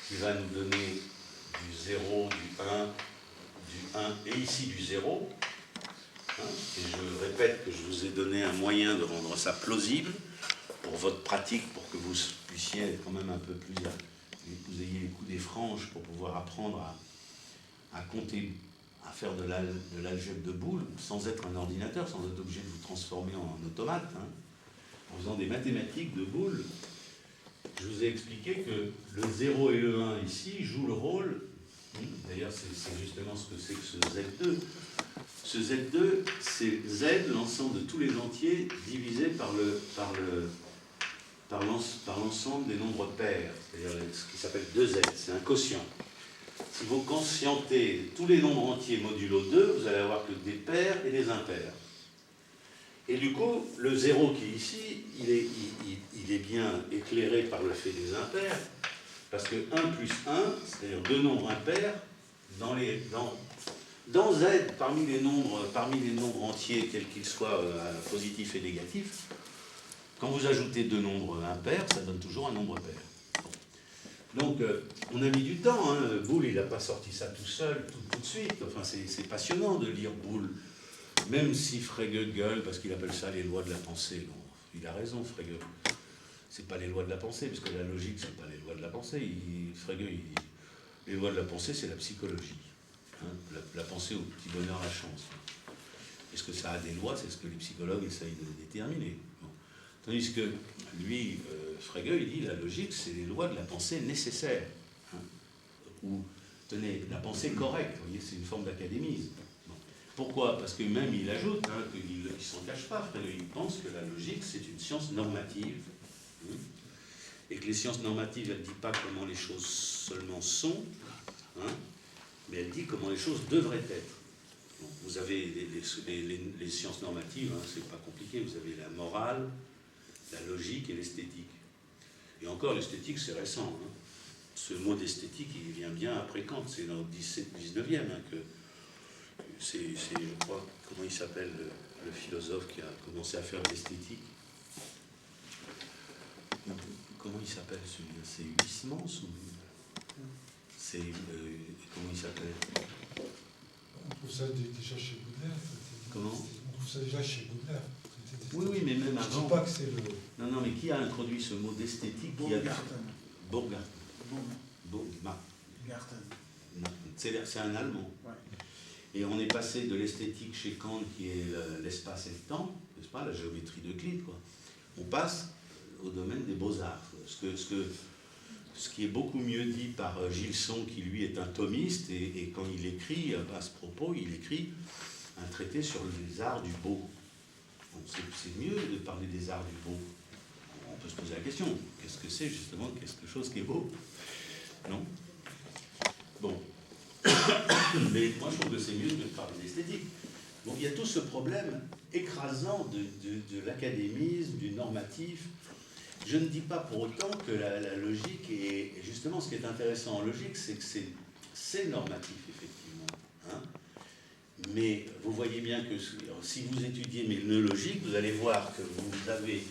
qui va nous donner du 0, du 1 et ici du 0. Hein, et je répète que je vous ai donné un moyen de rendre ça plausible pour votre pratique, pour que vous puissiez être quand même un peu plus, que vous ayez les coups des franges pour pouvoir apprendre à compter, à faire de l'algèbre de Boole sans être un ordinateur, sans être obligé de vous transformer en automate, hein, en faisant des mathématiques de Boole. Je vous ai expliqué que le 0 et le 1 ici jouent le rôle, d'ailleurs c'est justement ce que c'est que ce Z2. Ce Z2, c'est Z, l'ensemble de tous les entiers, divisé par l'ensemble des nombres pairs, c'est-à-dire ce qui s'appelle 2Z, c'est un quotient. Si vous quotientez tous les nombres entiers modulo 2, vous allez avoir que des pairs et des impairs. Et du coup, le 0 qui est ici, il est bien éclairé par le fait des impairs, parce que 1 plus 1, c'est-à-dire deux nombres impairs, dans Z, parmi les nombres entiers, quels qu'ils soient, positifs et négatifs, quand vous ajoutez deux nombres impairs, ça donne toujours un nombre pair. Donc, on a mis du temps, hein. Boole, il n'a pas sorti ça tout seul, tout de suite. Enfin, c'est passionnant de lire Boole. Même si Frege gueule, parce qu'il appelle ça les lois de la pensée. Non, il a raison, Frege. C'est pas les lois de la pensée, parce que la logique, c'est pas les lois de la pensée. Frege, il dit, les lois de la pensée, c'est la psychologie. Hein, la pensée au petit bonheur, la chance. Est-ce que ça a des lois? C'est ce que les psychologues essayent de déterminer. Bon. Tandis que lui, Frege, il dit, la logique, c'est les lois de la pensée nécessaire. Hein, ou, tenez, la pensée correcte, vous voyez, c'est une forme d'académisme. Pourquoi? Parce que même il ajoute, hein, qu'il ne s'en cache pas, il pense que la logique c'est une science normative, hein, et que les sciences normatives, elles ne disent pas comment les choses seulement sont, hein, mais elles disent comment les choses devraient être. Donc, vous avez les sciences normatives, hein, c'est pas compliqué, vous avez la morale, la logique et l'esthétique. Et encore, l'esthétique c'est récent. Hein. Ce mot d'esthétique, il vient bien après Kant, c'est dans le 19e hein, que c'est, je crois, comment il s'appelle, le philosophe qui a commencé à faire de l'esthétique. Comment il s'appelle celui-là? C'est Huysmans ou c'est comment il s'appelle? On trouve ça déjà chez Baudelaire. Comment? On trouve ça déjà chez Baudelaire. Oui, mais même avant. Je ne dis pas que c'est le. Non, mais qui a introduit ce mot d'esthétique? Baumgarten. C'est un Allemand. Ouais. Et on est passé de l'esthétique chez Kant, qui est l'espace et le temps, n'est-ce pas, la géométrie d'Euclide, quoi. On passe au domaine des beaux-arts. Ce qui est beaucoup mieux dit par Gilson, qui lui est un thomiste, et quand il écrit, à ce propos, il écrit un traité sur les arts du beau. Bon, c'est mieux de parler des arts du beau. On peut se poser la question, qu'est-ce que c'est justement quelque chose qui est beau? Non? Bon. Mais moi je trouve que c'est mieux de parler d'esthétique. Donc il y a tout ce problème écrasant de l'académisme, du normatif. Je ne dis pas pour autant que la logique est... Justement, ce qui est intéressant en logique, c'est que c'est normatif, effectivement. Hein, mais vous voyez bien que si vous étudiez une logique, vous allez voir que vous avez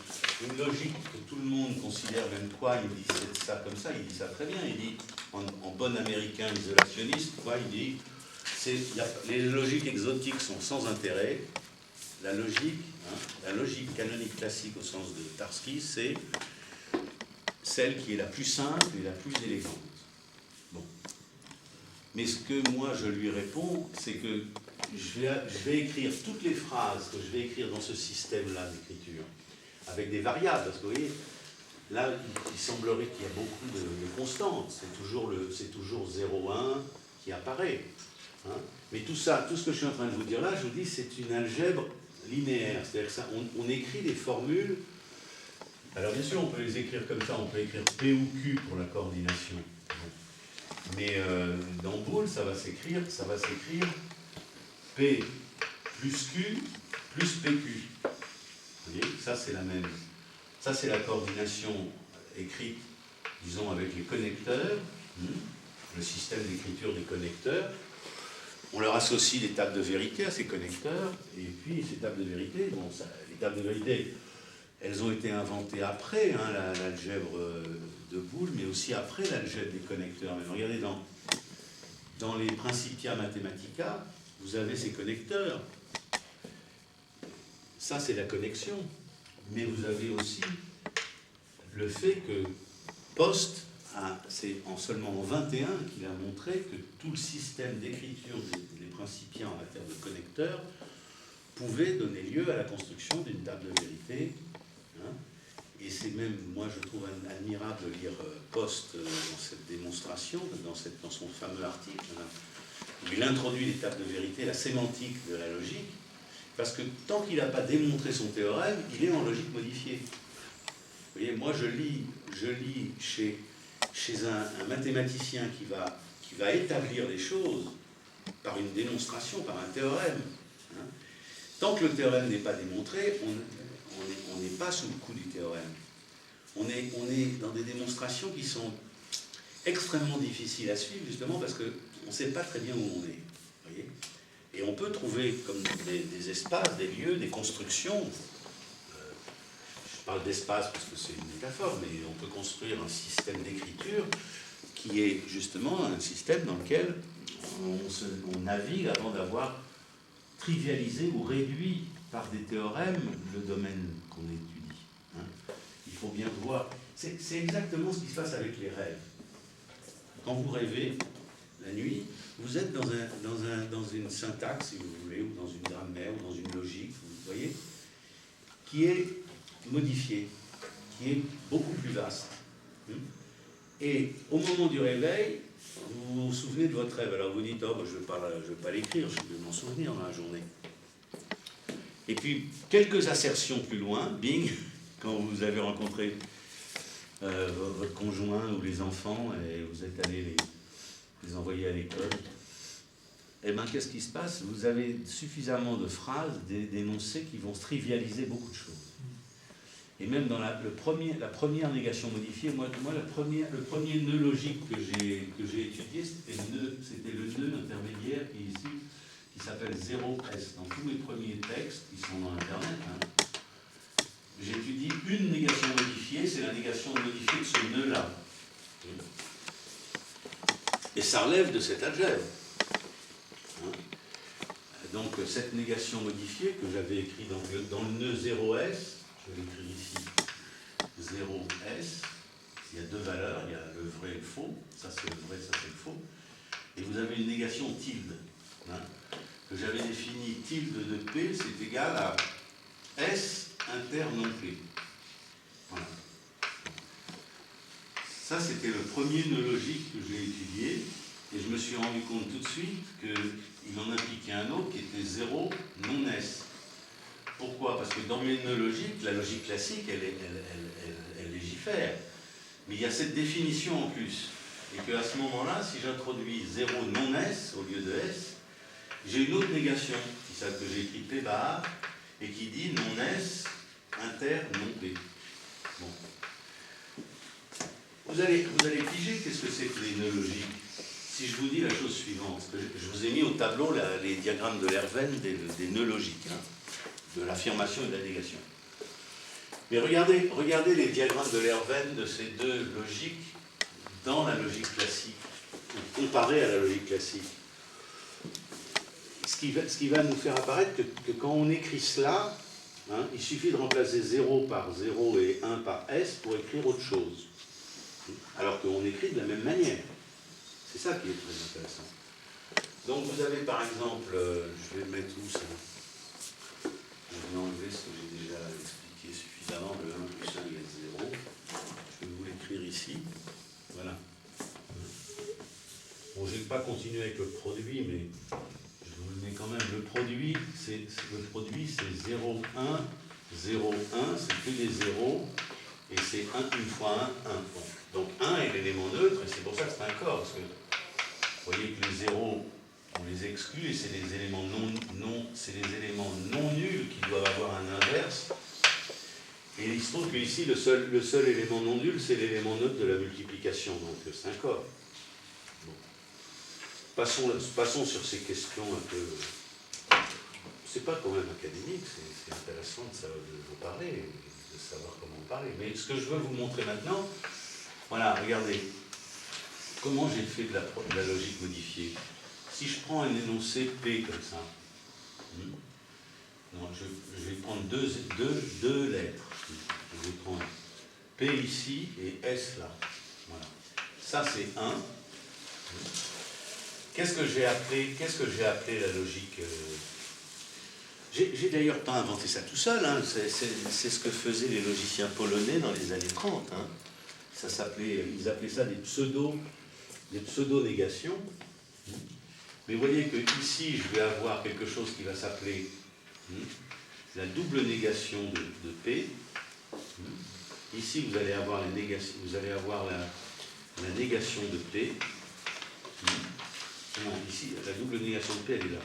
une logique que tout le monde considère, même quoi, il dit c'est ça comme ça, il dit ça très bien, il dit, en bon américain isolationniste, quoi, il dit, les logiques exotiques sont sans intérêt, la logique canonique classique au sens de Tarski, c'est celle qui est la plus simple et la plus élégante. Bon. Mais ce que moi je lui réponds, c'est que je vais écrire toutes les phrases que je vais écrire dans ce système-là d'écriture, avec des variables, parce que vous voyez, là, il semblerait qu'il y a beaucoup de constantes, c'est toujours 0,1 qui apparaît. Hein. Mais tout ça, tout ce que je suis en train de vous dire là, je vous dis, c'est une algèbre linéaire, c'est-à-dire que ça, on écrit des formules. Alors bien sûr, on peut les écrire comme ça, on peut écrire P ou Q pour la coordination. Mais dans Boole, ça va s'écrire P plus Q plus PQ. Vous voyez, ça c'est la même. Ça c'est la coordination écrite, disons, avec les connecteurs, le système d'écriture des connecteurs. On leur associe des tables de vérité à ces connecteurs, et puis ces tables de vérité, bon, les tables de vérité, elles ont été inventées après hein, l'algèbre de Boole, mais aussi après l'algèbre des connecteurs. Mais regardez, dans les Principia Mathematica, vous avez ces connecteurs. Ça, c'est la connexion. Mais vous avez aussi le fait que Post, c'est seulement en 21 qu'il a montré que tout le système d'écriture des Principia en matière de connecteurs pouvait donner lieu à la construction d'une table de vérité. Hein. Et c'est même, moi je trouve admirable de lire Post dans cette démonstration, dans son fameux article, hein, où il introduit les tables de vérité, la sémantique de la logique, parce que tant qu'il n'a pas démontré son théorème, il est en logique modifiée. Vous voyez, moi je lis chez un mathématicien qui va établir les choses par une démonstration, par un théorème. Hein. Tant que le théorème n'est pas démontré, on n'est pas sous le coup du théorème. On est dans des démonstrations qui sont extrêmement difficiles à suivre, justement parce qu'on ne sait pas très bien où on est. Voyez, et on peut trouver comme des espaces, des lieux, des constructions. Je parle d'espace parce que c'est une métaphore, mais on peut construire un système d'écriture qui est justement un système dans lequel on navigue avant d'avoir trivialisé ou réduit par des théorèmes le domaine qu'on étudie. Hein. Il faut bien voir. C'est exactement ce qui se passe avec les rêves. Quand vous rêvez la nuit, vous êtes dans une syntaxe, si vous voulez, ou dans une grammaire, ou dans une logique, vous voyez, qui est modifiée, qui est beaucoup plus vaste. Et au moment du réveil, vous vous souvenez de votre rêve. Alors vous dites, oh, ben, je ne vais pas l'écrire, je vais m'en souvenir dans la journée. Et puis, quelques assertions plus loin, bing, quand vous avez rencontré votre conjoint ou les enfants et vous êtes allé les envoyer à l'école, eh bien, qu'est-ce qui se passe? Vous avez suffisamment de phrases, d'énoncés qui vont trivialiser beaucoup de choses. Et même dans la première négation modifiée, moi le premier nœud logique que j'ai étudié, c'était le nœud intermédiaire qui s'appelle 0S. Dans tous mes premiers textes, qui sont dans Internet, hein, j'étudie une négation modifiée, c'est la négation modifiée de ce nœud-là. Et ça relève de cet algèbre. Hein. Donc cette négation modifiée que j'avais écrite dans le nœud 0S, je l'écris ici, 0S, il y a deux valeurs, il y a le vrai et le faux, ça c'est le vrai, ça c'est le faux, et vous avez une négation tilde, hein, que j'avais définie tilde de P, c'est égal à S inter non P. Voilà. Ça c'était le premier nœud logique que j'ai étudié, et je me suis rendu compte tout de suite qu'il en impliquait un autre qui était 0 non S. Pourquoi? Parce que dans mes nœuds logiques, la logique classique, elle légifère. Mais il y a cette définition en plus. Et qu'à ce moment-là, si j'introduis 0 non S au lieu de S, j'ai une autre négation, que j'ai écrit P bar, et qui dit non S inter non P. Bon. Vous allez piger qu'est-ce que c'est que les nœuds logiques. Si je vous dis la chose suivante, que je vous ai mis au tableau les diagrammes de Lerven des nœuds logiques. Hein, de l'affirmation et de la négation. Mais regardez les diagrammes de Lerven de ces deux logiques dans la logique classique, comparé à la logique classique. Ce qui va nous faire apparaître que quand on écrit cela, hein, il suffit de remplacer 0 par 0 et 1 par S pour écrire autre chose. Alors qu'on écrit de la même manière. C'est ça qui est très intéressant. Donc vous avez par exemple, je vais mettre où ça? Je vais enlever ce que j'ai déjà expliqué suffisamment, le 1 plus 1 égale 0. Je vais vous l'écrire ici. Voilà. Bon, je ne vais pas continuer avec le produit, mais je vous le mets quand même. Le produit, c'est 0, 1, 0, 1, c'est que des zéros, et c'est 1 une fois 1, 1. Bon. Donc 1 est l'élément neutre, et c'est pour ça que c'est un corps, parce que vous voyez que les zéros, on les exclut, et c'est les éléments non nuls qui doivent avoir un inverse. Et il se trouve qu'ici, le seul élément non nul, c'est l'élément neutre de la multiplication, donc c'est un corps. Bon. Passons sur ces questions un peu... C'est pas quand même académique, c'est intéressant de vous parler. de savoir comment parler. Mais ce que je veux vous montrer maintenant, voilà, regardez, comment j'ai fait de la logique modifiée. Si je prends un énoncé P comme ça, non, je vais prendre deux lettres. Je vais prendre P ici et S là. Voilà. Ça c'est 1. Qu'est-ce que j'ai appelé la logique J'ai d'ailleurs pas inventé ça tout seul, hein. C'est ce que faisaient les logiciens polonais dans les années 30. Hein. Ils appelaient ça des pseudo-négations. Mais vous voyez que ici, je vais avoir quelque chose qui va s'appeler la double négation de P. Ici, vous allez avoir la négation de P. Non, ici, la double négation de P, elle est là.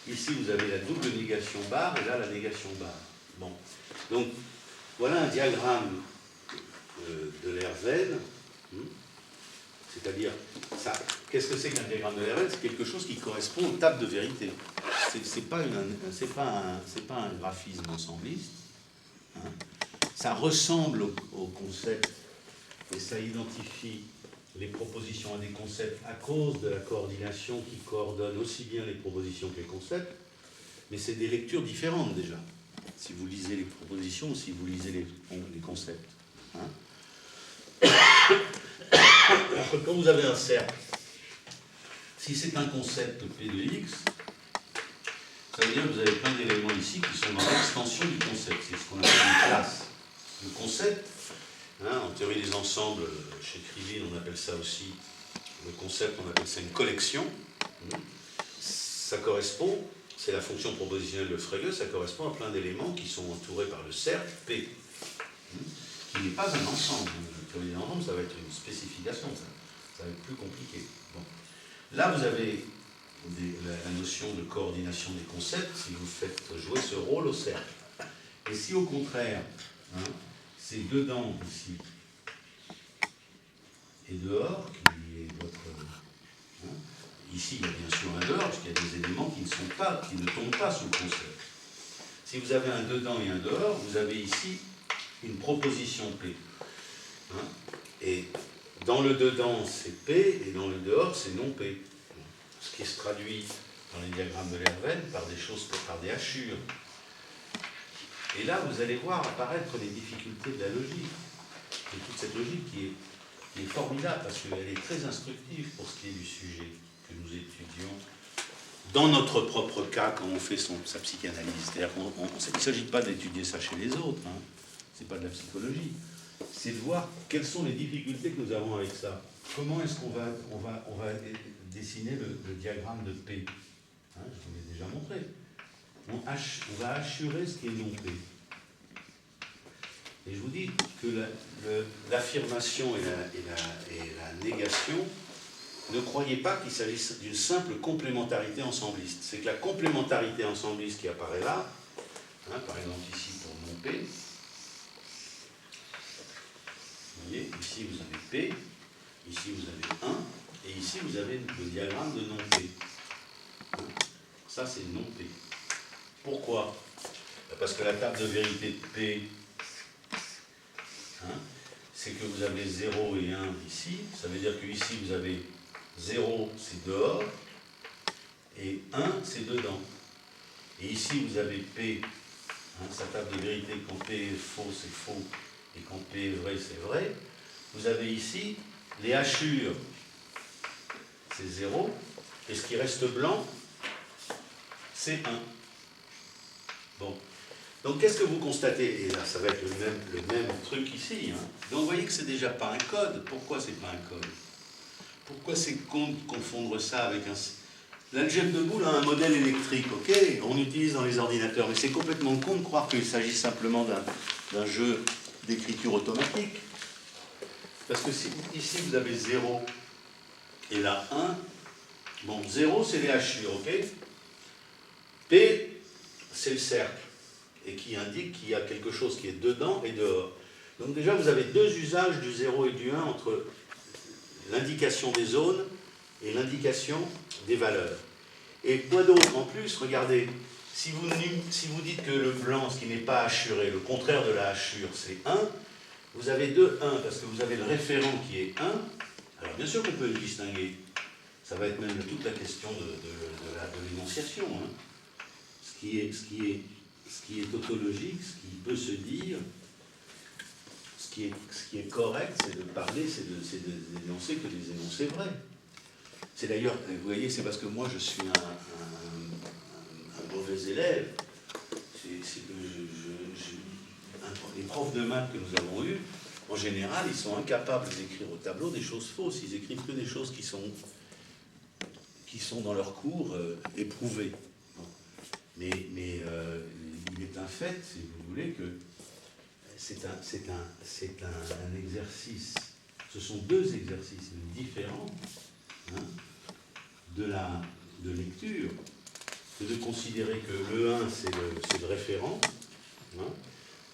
Ici, vous avez la double négation barre, et là, la négation barre. Bon. Donc, voilà un diagramme de l'Herzen. C'est-à-dire, qu'est-ce que c'est qu'un diagramme de l'Herzen? C'est quelque chose qui correspond aux tables de vérité. C'est pas un graphisme ensembliste. Hein. Ça ressemble au concept et ça identifie les propositions à des concepts à cause de la coordination qui coordonne aussi bien les propositions que les concepts, mais c'est des lectures différentes déjà, si vous lisez les propositions ou si vous lisez les concepts. Hein. Quand vous avez un cercle, si c'est un concept P de X, ça veut dire que vous avez plein d'éléments ici qui sont dans l'extension du concept. C'est ce qu'on appelle une classe. Le concept, hein, en théorie des ensembles, chez Krivine, on appelle ça aussi, le concept, on appelle ça une collection. Ça correspond, c'est la fonction propositionnelle de Frege, ça correspond à plein d'éléments qui sont entourés par le cercle P, qui n'est pas un ensemble. La théorie des ensembles, ça va être une spécification, ça va être plus compliqué. Bon. Là, vous avez la notion de coordination des concepts, si vous faites jouer ce rôle au cercle. Et si au contraire, hein, c'est dedans ici et dehors, qui est votre... Hein, ici, il y a bien sûr un dehors, parce qu'il y a des éléments qui ne tombent pas sous le concept. Si vous avez un dedans et un dehors, vous avez ici une proposition P. Hein, et dans le dedans, c'est P, et dans le dehors, c'est non P. Ce qui se traduit dans les diagrammes de Lerven par des choses, par des hachures. Et là, vous allez voir apparaître les difficultés de la logique. Et toute cette logique qui est formidable, parce qu'elle est très instructive pour ce qui est du sujet que nous étudions dans notre propre cas quand on fait sa psychanalyse. C'est-à-dire qu'il ne s'agit pas d'étudier ça chez les autres, hein. Ce n'est pas de la psychologie. C'est de voir quelles sont les difficultés que nous avons avec ça. Comment est-ce qu'on va dessiner le diagramme de P, hein, je vous l'ai déjà montré. On va assurer ce qui est non P. Et je vous dis que l'affirmation et la négation, ne croyez pas qu'il s'agisse d'une simple complémentarité ensembliste. C'est que la complémentarité ensembliste qui apparaît là, hein, par exemple ici pour non P, vous voyez, ici vous avez P, ici vous avez 1, et ici vous avez le diagramme de non P. Ça c'est non P. Pourquoi? Parce que la table de vérité de P, hein, c'est que vous avez 0 et 1 ici. Ça veut dire que ici vous avez 0, c'est dehors, et 1, c'est dedans. Et ici vous avez P, hein, sa table de vérité, quand P est faux, c'est faux, et quand P est vrai, c'est vrai. Vous avez ici les hachures, c'est 0, et ce qui reste blanc, c'est 1. Bon. Donc, qu'est-ce que vous constatez? Et là, ça va être le même truc ici. Hein. Donc, vous voyez que c'est déjà pas un code. Pourquoi c'est pas un code? Pourquoi c'est con de confondre ça avec un... L'algèbre de Boole a un modèle électrique, ok? On utilise dans les ordinateurs, mais c'est complètement con de croire qu'il s'agit simplement d'un jeu d'écriture automatique. Parce que si, ici, vous avez 0 et là 1, bon, 0, c'est les hachures, ok? P, c'est le cercle, et qui indique qu'il y a quelque chose qui est dedans et dehors. Donc déjà, vous avez deux usages du 0 et du 1 entre l'indication des zones et l'indication des valeurs. Et quoi d'autre en plus? Regardez, si vous dites que le blanc, ce qui n'est pas hachuré, le contraire de la hachure, c'est 1, vous avez 2 1, parce que vous avez le référent qui est 1. Alors bien sûr qu'on peut le distinguer. Ça va être même toute la question de l'énonciation. Hein. Ce qui est tautologique, ce qui peut se dire, ce qui est correct, c'est de parler, c'est d'énoncer que des énoncés vrais. C'est d'ailleurs, vous voyez, c'est parce que moi je suis un mauvais élève. C'est que les profs de maths que nous avons eus, en général, ils sont incapables d'écrire au tableau des choses fausses. Ils écrivent que des choses qui sont dans leur cours éprouvées. Mais il est un fait, si vous voulez, que c'est un exercice. Ce sont 2 exercices différents, hein, de lecture, que de considérer que le 1, c'est le référent. Hein.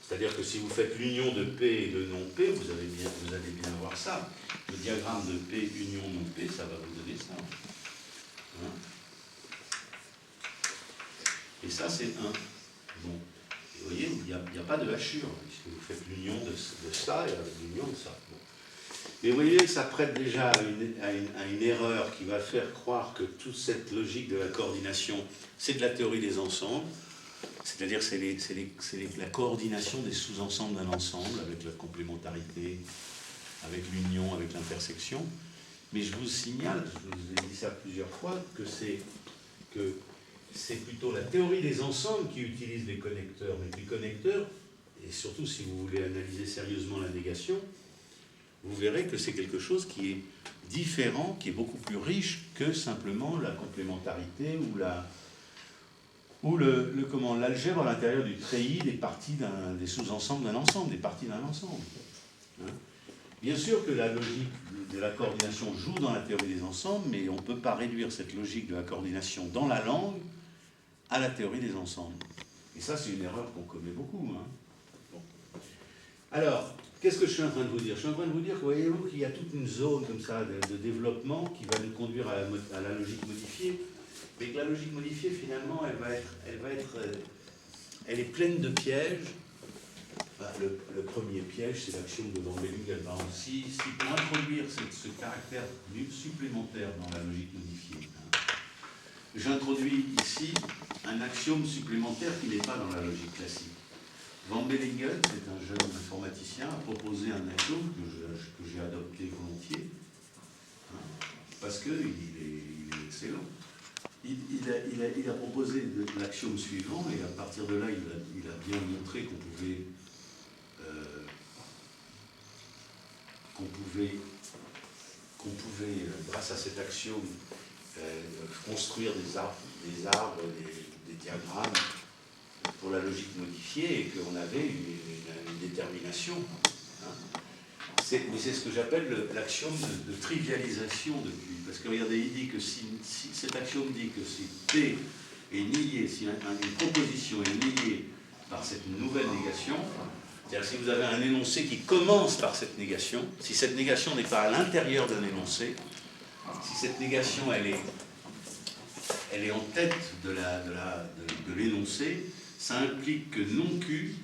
C'est-à-dire que si vous faites l'union de P et de non-P, vous allez bien voir ça. Le diagramme de P union non-P, ça va vous donner ça. Hein. Et ça, c'est 1. Bon. Et vous voyez, il n'y a pas de hachure, puisque vous faites l'union de ça et avec l'union de ça. Bon. Mais vous voyez, ça prête déjà à une erreur qui va faire croire que toute cette logique de la coordination, c'est de la théorie des ensembles, c'est-à-dire c'est la coordination des sous-ensembles d'un ensemble, avec la complémentarité, avec l'union, avec l'intersection. Mais je vous signale, je vous ai dit ça plusieurs fois, que c'est plutôt la théorie des ensembles qui utilise les connecteurs. Mais les connecteurs, et surtout si vous voulez analyser sérieusement la négation, vous verrez que c'est quelque chose qui est différent, qui est beaucoup plus riche que simplement la complémentarité ou l'algèbre à l'intérieur du treillis des parties des sous-ensembles d'un ensemble, des parties d'un ensemble. Hein. Bien sûr que la logique de la coordination joue dans la théorie des ensembles, mais on ne peut pas réduire cette logique de la coordination dans la langue à la théorie des ensembles. Et ça, c'est une erreur qu'on commet beaucoup. Hein. Bon. Alors, qu'est-ce que je suis en train de vous dire? Je suis en train de vous dire que voyez-vous qu'il y a toute une zone comme ça de développement qui va nous conduire à la logique modifiée, mais que la logique modifiée, finalement, elle est pleine de pièges. Enfin, le premier piège, c'est l'axiome de Van Bellingen. Si pour introduire ce caractère supplémentaire dans la logique modifiée, hein, j'introduis ici un axiome supplémentaire qui n'est pas dans la logique classique. Van Bellingen, c'est un jeune informaticien, a proposé un axiome que j'ai adopté volontiers, hein, parce qu'il est excellent. Il a proposé l'axiome suivant, et à partir de là, il a bien montré qu'on pouvait grâce à cet axiome, construire des arbres, des diagrammes pour la logique modifiée, et qu'on avait une détermination. Hein. Mais c'est ce que j'appelle l'axiome de trivialisation de Q. Parce que regardez, il dit que si cet axiome dit que si P est nié, si une proposition est niée par cette nouvelle négation, c'est-à-dire si vous avez un énoncé qui commence par cette négation, si cette négation n'est pas à l'intérieur d'un énoncé, si cette négation elle est en tête de l'énoncé, ça implique que non-Q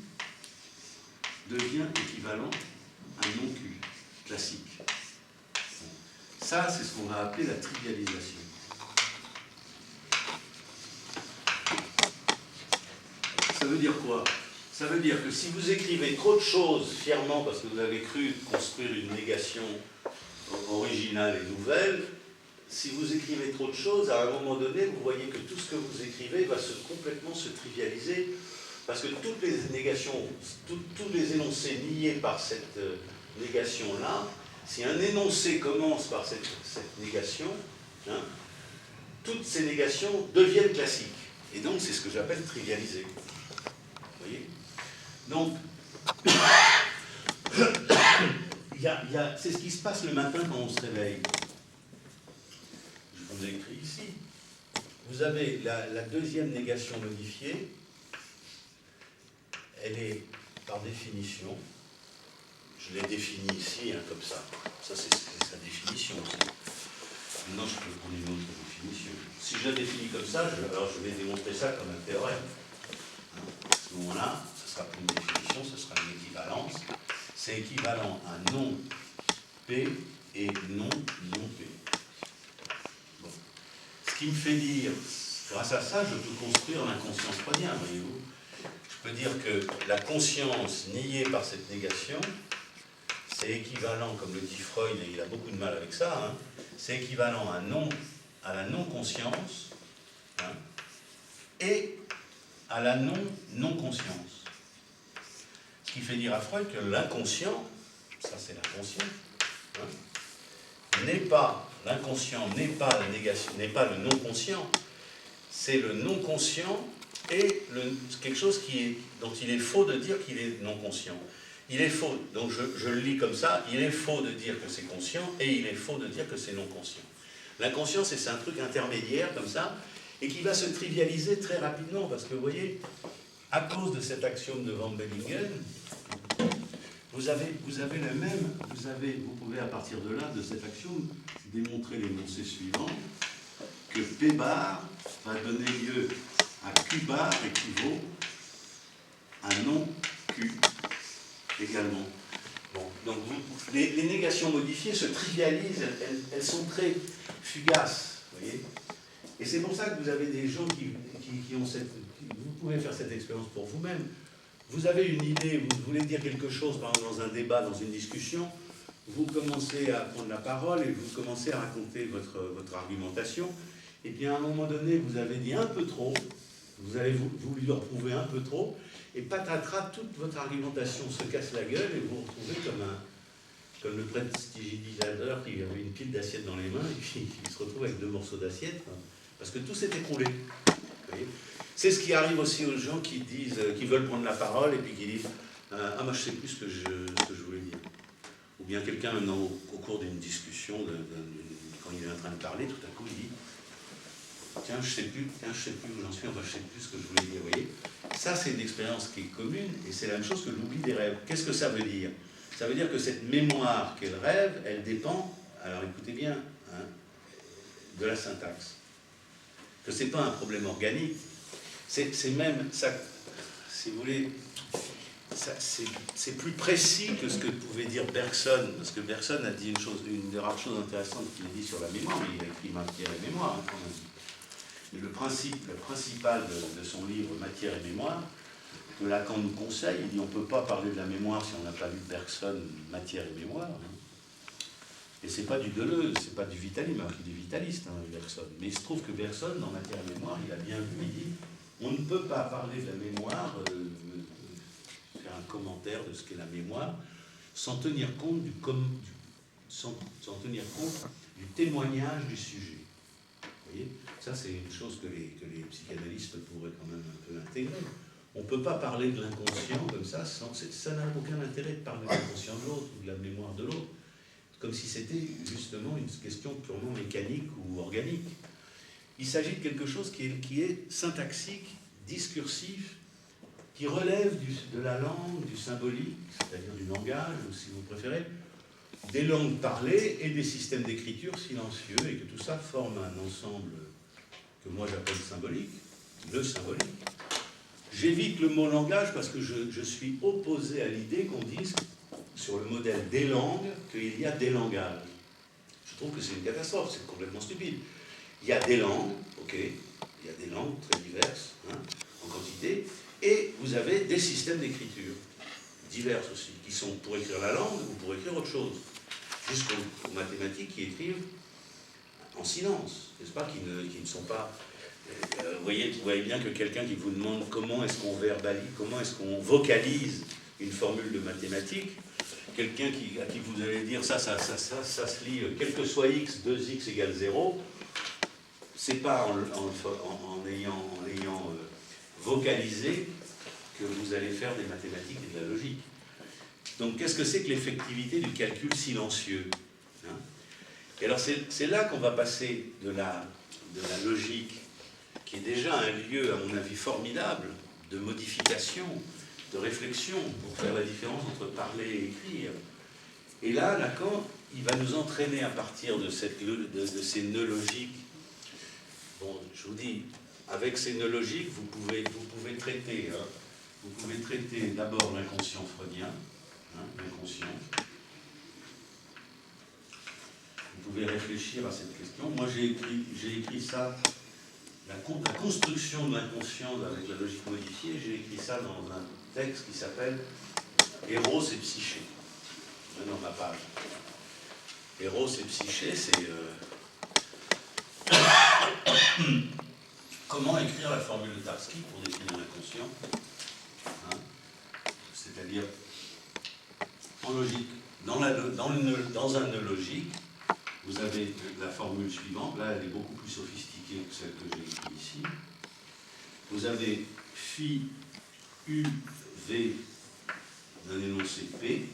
devient équivalent à non-Q classique. Ça, c'est ce qu'on va appeler la trivialisation. Ça veut dire quoi? Ça veut dire que si vous écrivez trop de choses fièrement parce que vous avez cru construire une négation originale et nouvelle, si vous écrivez trop de choses, à un moment donné, vous voyez que tout ce que vous écrivez va complètement se trivialiser, parce que toutes les négations, tous les énoncés niés par cette négation-là, si un énoncé commence par cette négation, hein, toutes ces négations deviennent classiques. Et donc, c'est ce que j'appelle trivialiser. Vous voyez? Donc, c'est ce qui se passe le matin quand on se réveille. Je vous ai écrit ici. Vous avez la deuxième négation modifiée. Elle est, par définition, je l'ai définie ici, hein, comme ça. Ça, c'est sa définition aussi. Maintenant, je peux prendre une autre définition. Si je la définis comme ça, alors je vais démontrer ça comme un théorème. À ce moment-là, ce sera plus une définition, ce sera une équivalence. C'est équivalent à non P et non ion P. Bon. Ce qui me fait dire, grâce à ça, je peux construire l'inconscient freudien, voyez-vous. Je peux dire que la conscience niée par cette négation, c'est équivalent, comme le dit Freud, et il a beaucoup de mal avec ça, hein, c'est équivalent à la non-conscience, hein, et à la non-conscience. Ce qui fait dire à Freud que l'inconscient, ça c'est la conscience, hein, l'inconscient n'est pas la négation, n'est pas le non-conscient, c'est le non-conscient et quelque chose dont il est faux de dire qu'il est non-conscient. Il est faux, donc je le lis comme ça, il est faux de dire que c'est conscient et il est faux de dire que c'est non-conscient. L'inconscient, c'est un truc intermédiaire comme ça, et qui va se trivialiser très rapidement, parce que vous voyez, à cause de cet axiome de Van Bellingen, vous avez le même, vous pouvez à partir de là, de cet axiome, démontrer l'énoncé suivant, que P bar va donner lieu à Q bar équivaut à non Q également. Bon, donc les négations modifiées se trivialisent, elles sont très fugaces, vous voyez. Et c'est pour ça que vous avez des gens qui ont vous pouvez faire cette expérience pour vous-même. Vous avez une idée, vous voulez dire quelque chose, par exemple dans un débat, dans une discussion, vous commencez à prendre la parole et vous commencez à raconter votre argumentation, et bien à un moment donné, vous avez dit un peu trop, vous avez voulu leur prouver un peu trop, et patatras, toute votre argumentation se casse la gueule et vous vous retrouvez comme le prestidigitateur qui avait une pile d'assiettes dans les mains et qui se retrouve avec 2 morceaux d'assiette, hein, parce que tout s'est écroulé. C'est ce qui arrive aussi aux gens qui veulent prendre la parole et puis qui disent ah, moi je sais plus ce que je voulais dire. Ou bien quelqu'un maintenant au cours d'une discussion, quand il est en train de parler, tout à coup il dit tiens je sais plus où j'en suis, enfin je sais plus ce que je voulais dire. Vous voyez, ça c'est une expérience qui est commune et c'est la même chose que l'oubli des rêves. Qu'est-ce que ça veut dire? Ça veut dire que cette mémoire qu'elle rêve, elle dépend, alors écoutez bien, hein, de la syntaxe. Que c'est pas un problème organique. C'est même, ça, si vous voulez, c'est plus précis que ce que pouvait dire Bergson, parce que Bergson a dit une des rares choses intéressantes qu'il a dit sur la mémoire, mais il a écrit Matière et Mémoire, hein, quand même. Et le principal de son livre Matière et Mémoire, que Lacan nous conseille, il dit on ne peut pas parler de la mémoire si on n'a pas lu Bergson, Matière et Mémoire. Hein. Et c'est pas du Deleuze, c'est pas du Vitalisme, alors qu'il est vitaliste, hein, Bergson. Mais il se trouve que Bergson, dans Matière et Mémoire, il a bien vu, il dit on ne peut pas parler de la mémoire, faire un commentaire de ce qu'est la mémoire, sans tenir compte du témoignage du sujet. Vous voyez, ça c'est une chose que les psychanalystes pourraient quand même un peu intégrer. On ne peut pas parler de l'inconscient comme ça, ça n'a aucun intérêt de parler de l'inconscient de l'autre ou de la mémoire de l'autre, comme si c'était justement une question purement mécanique ou organique. Il s'agit de quelque chose qui est syntaxique, discursif, qui relève de la langue, du symbolique, c'est-à-dire du langage, ou si vous préférez, des langues parlées et des systèmes d'écriture silencieux, et que tout ça forme un ensemble que moi j'appelle symbolique, le symbolique. J'évite le mot langage parce que je suis opposé à l'idée qu'on dise, sur le modèle des langues, qu'il y a des langages. Je trouve que c'est une catastrophe, c'est complètement stupide. Il y a des langues, ok, il y a des langues très diverses, hein, en quantité, et vous avez des systèmes d'écriture, diverses aussi, qui sont pour écrire la langue ou pour écrire autre chose, jusqu'aux mathématiques qui écrivent en silence, n'est-ce pas, qui ne sont pas... vous voyez bien que quelqu'un qui vous demande comment est-ce qu'on verbalise, comment est-ce qu'on vocalise une formule de mathématiques, quelqu'un à qui vous allez dire ça se lit, quel que soit x, 2x égale 0, c'est pas en ayant vocalisé que vous allez faire des mathématiques et de la logique. Donc qu'est-ce que c'est que l'effectivité du calcul silencieux, hein? Et alors c'est là qu'on va passer de la logique, qui est déjà un lieu, à mon avis, formidable de modification, de réflexion, pour faire la différence entre parler et écrire. Et là, Lacan il va nous entraîner à partir de ces nœuds logiques. Bon, je vous dis, avec ces nœuds logiques, vous pouvez traiter, d'abord l'inconscient freudien, l'inconscient. Vous pouvez réfléchir à cette question. Moi, j'ai écrit ça, la construction de l'inconscient avec la logique modifiée, j'ai écrit ça dans un texte qui s'appelle Eros et Psyché. Dans ma page. Eros et Psyché, c'est comment écrire la formule de Tarski pour définir l'inconscient. C'est-à-dire, en logique, dans un nœud logique, vous avez la formule suivante. Là, elle est beaucoup plus sophistiquée que celle que j'ai écrite ici. Vous avez phi u v d'un énoncé P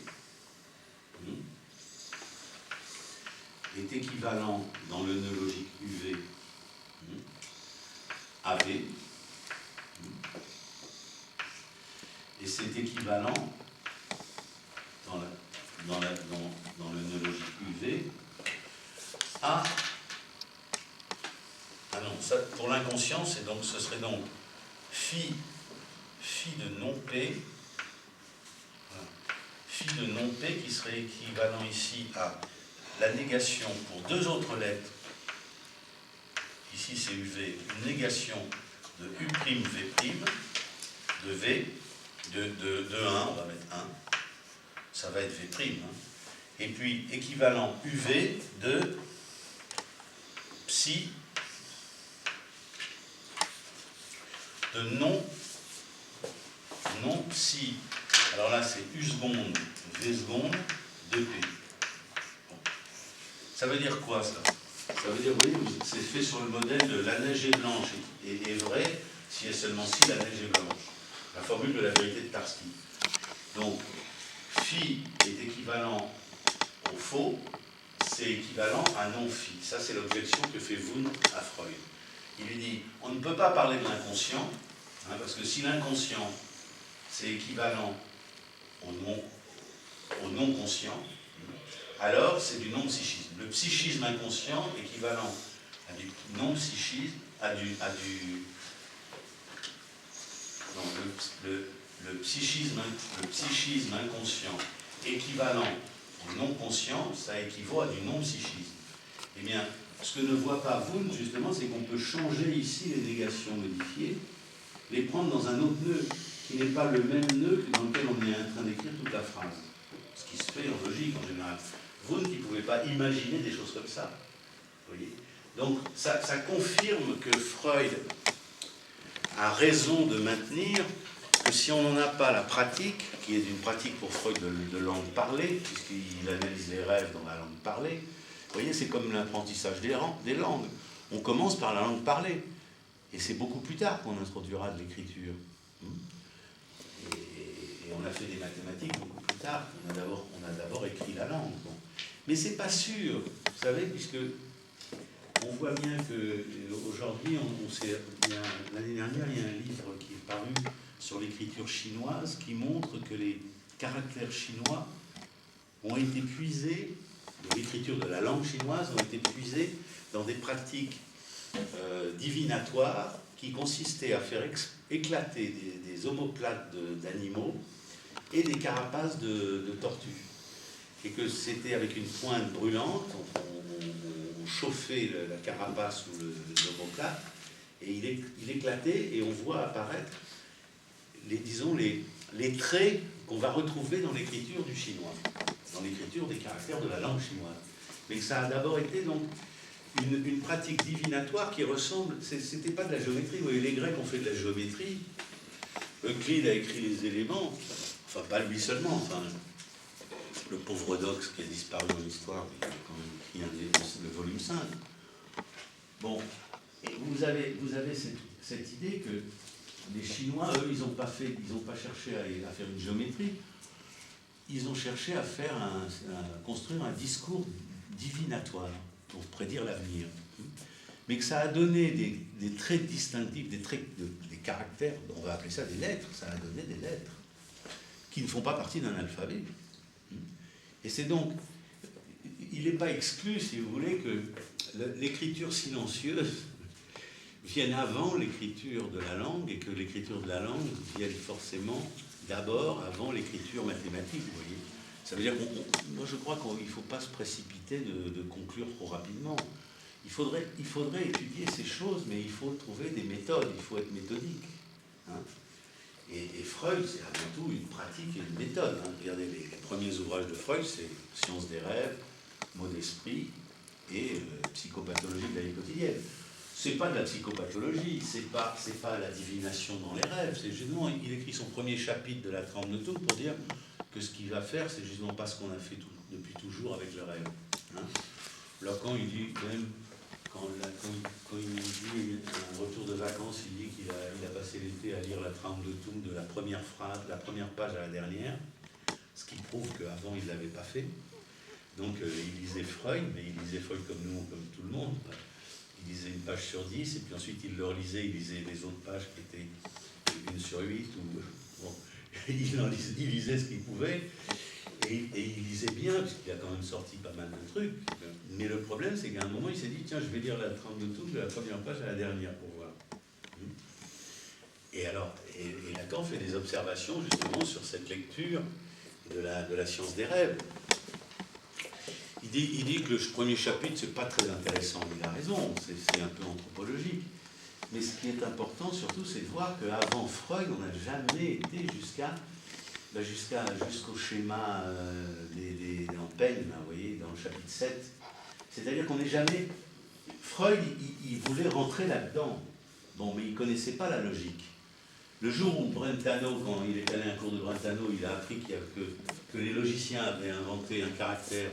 est équivalent dans le nœud logique UV à V, et c'est équivalent dans le nœud logique UV à... Ah non, ça, pour l'inconscient, ce serait donc phi de non P, voilà, phi de non P qui serait équivalent ici à la négation pour deux autres lettres, ici c'est UV, une négation de U'V', de V, de 1, on va mettre 1, ça va être V', et puis équivalent UV de psi, de non psi, alors là c'est U seconde, V seconde, de P. Ça veut dire quoi, ça? Ça veut dire, oui, c'est fait sur le modèle de la neige est blanche est vraie si et seulement si la neige est blanche. La formule de la vérité de Tarski. Donc, phi est équivalent au faux, c'est équivalent à non-phi. Ça, c'est l'objection que fait Wundt à Freud. Il lui dit, on ne peut pas parler de l'inconscient, parce que si l'inconscient, c'est équivalent au non-conscient, alors c'est du non-psychisme. Le psychisme inconscient équivalent à du non-psychisme, le psychisme inconscient équivalent au non-conscient, ça équivaut à du non-psychisme. Eh bien, ce que ne voit pas Wundt, justement, c'est qu'on peut changer ici les négations modifiées, les prendre dans un autre nœud, qui n'est pas le même nœud que dans lequel on est en train d'écrire toute la phrase. Ce qui se fait en logique, en général. Wundt, il ne pouvait pas imaginer des choses comme ça. Vous voyez ? Donc, ça confirme que Freud a raison de maintenir que si on n'en a pas la pratique, qui est une pratique pour Freud de langue parlée, puisqu'il analyse les rêves dans la langue parlée, vous voyez, c'est comme l'apprentissage des langues. On commence par la langue parlée. Et c'est beaucoup plus tard qu'on introduira de l'écriture. Et on a fait des mathématiques beaucoup plus tard. On a d'abord écrit la langue. Bon. Mais c'est pas sûr, vous savez, puisque on voit bien qu'aujourd'hui, l'année dernière, il y a un livre qui est paru sur l'écriture chinoise qui montre que les caractères chinois ont été puisés, de l'écriture de la langue chinoise, ont été puisés dans des pratiques divinatoires qui consistaient à faire éclater des omoplates d'animaux et des carapaces de tortues. Et que c'était avec une pointe brûlante, on chauffait la carapace ou l'omoplate, et il éclatait, et on voit apparaître les traits qu'on va retrouver dans l'écriture du chinois, dans l'écriture des caractères de la langue chinoise. Mais ça a d'abord été donc une pratique divinatoire qui ressemble, c'était pas de la géométrie, vous voyez, les Grecs ont fait de la géométrie, Euclide a écrit les éléments, enfin pas lui seulement, enfin le pauvre Eudoxe qui a disparu dans l'histoire, il a quand même écrit le volume 5. Bon, et vous avez cette idée que les Chinois, eux, ils n'ont pas cherché à faire une géométrie, ils ont cherché à construire un discours divinatoire pour prédire l'avenir. Mais que ça a donné des traits distinctifs, des caractères, on va appeler ça des lettres, ça a donné des lettres qui ne font pas partie d'un alphabet. Et c'est donc, il n'est pas exclu, si vous voulez, que l'écriture silencieuse vienne avant l'écriture de la langue et que l'écriture de la langue vienne forcément d'abord avant l'écriture mathématique, vous voyez. Ça veut dire moi je crois qu'il ne faut pas se précipiter de conclure trop rapidement. Il faudrait étudier ces choses, mais il faut trouver des méthodes, il faut être méthodique. Hein. Et Freud, c'est avant tout une pratique et une méthode. Hein. Regardez, les premiers ouvrages de Freud, c'est Science des rêves, Mots d'esprit et psychopathologie de la vie quotidienne. C'est pas de la psychopathologie, c'est pas la divination dans les rêves. C'est justement, il écrit son premier chapitre de la trempe de tout pour dire que ce qu'il va faire, c'est justement pas ce qu'on a fait depuis toujours avec le rêve. Hein. Lacan, il dit même, quand il dit un retour de vacances, il dit qu'il a passé l'été à lire la trempe de tout de la première phrase, la première page à la dernière, ce qui prouve qu'avant il ne l'avait pas fait. Donc il lisait Freud, mais il lisait Freud comme nous, comme tout le monde. Il lisait une page sur 10, et puis ensuite il le relisait, il lisait les autres pages qui étaient 1 sur 8, ou bon, il lisait ce qu'il pouvait, et il lisait bien, puisqu'il a quand même sorti pas mal de trucs. Mais le problème, c'est qu'à un moment, il s'est dit, tiens, je vais lire la trempe de tout de la première page à la dernière, pour voir. Et alors, et Lacan fait des observations, justement, sur cette lecture de la science des rêves. Il dit que le premier chapitre, c'est pas très intéressant, il a raison, c'est un peu anthropologique. Mais ce qui est important, surtout, c'est de voir qu'avant Freud, on n'a jamais été jusqu'au schéma en peine, vous voyez, dans le chapitre 7. C'est-à-dire qu'on n'est jamais... Freud, il voulait rentrer là-dedans. Bon, mais il ne connaissait pas la logique. Le jour où Brentano, quand il est allé à un cours de Brentano, il a appris que les logiciens avaient inventé un caractère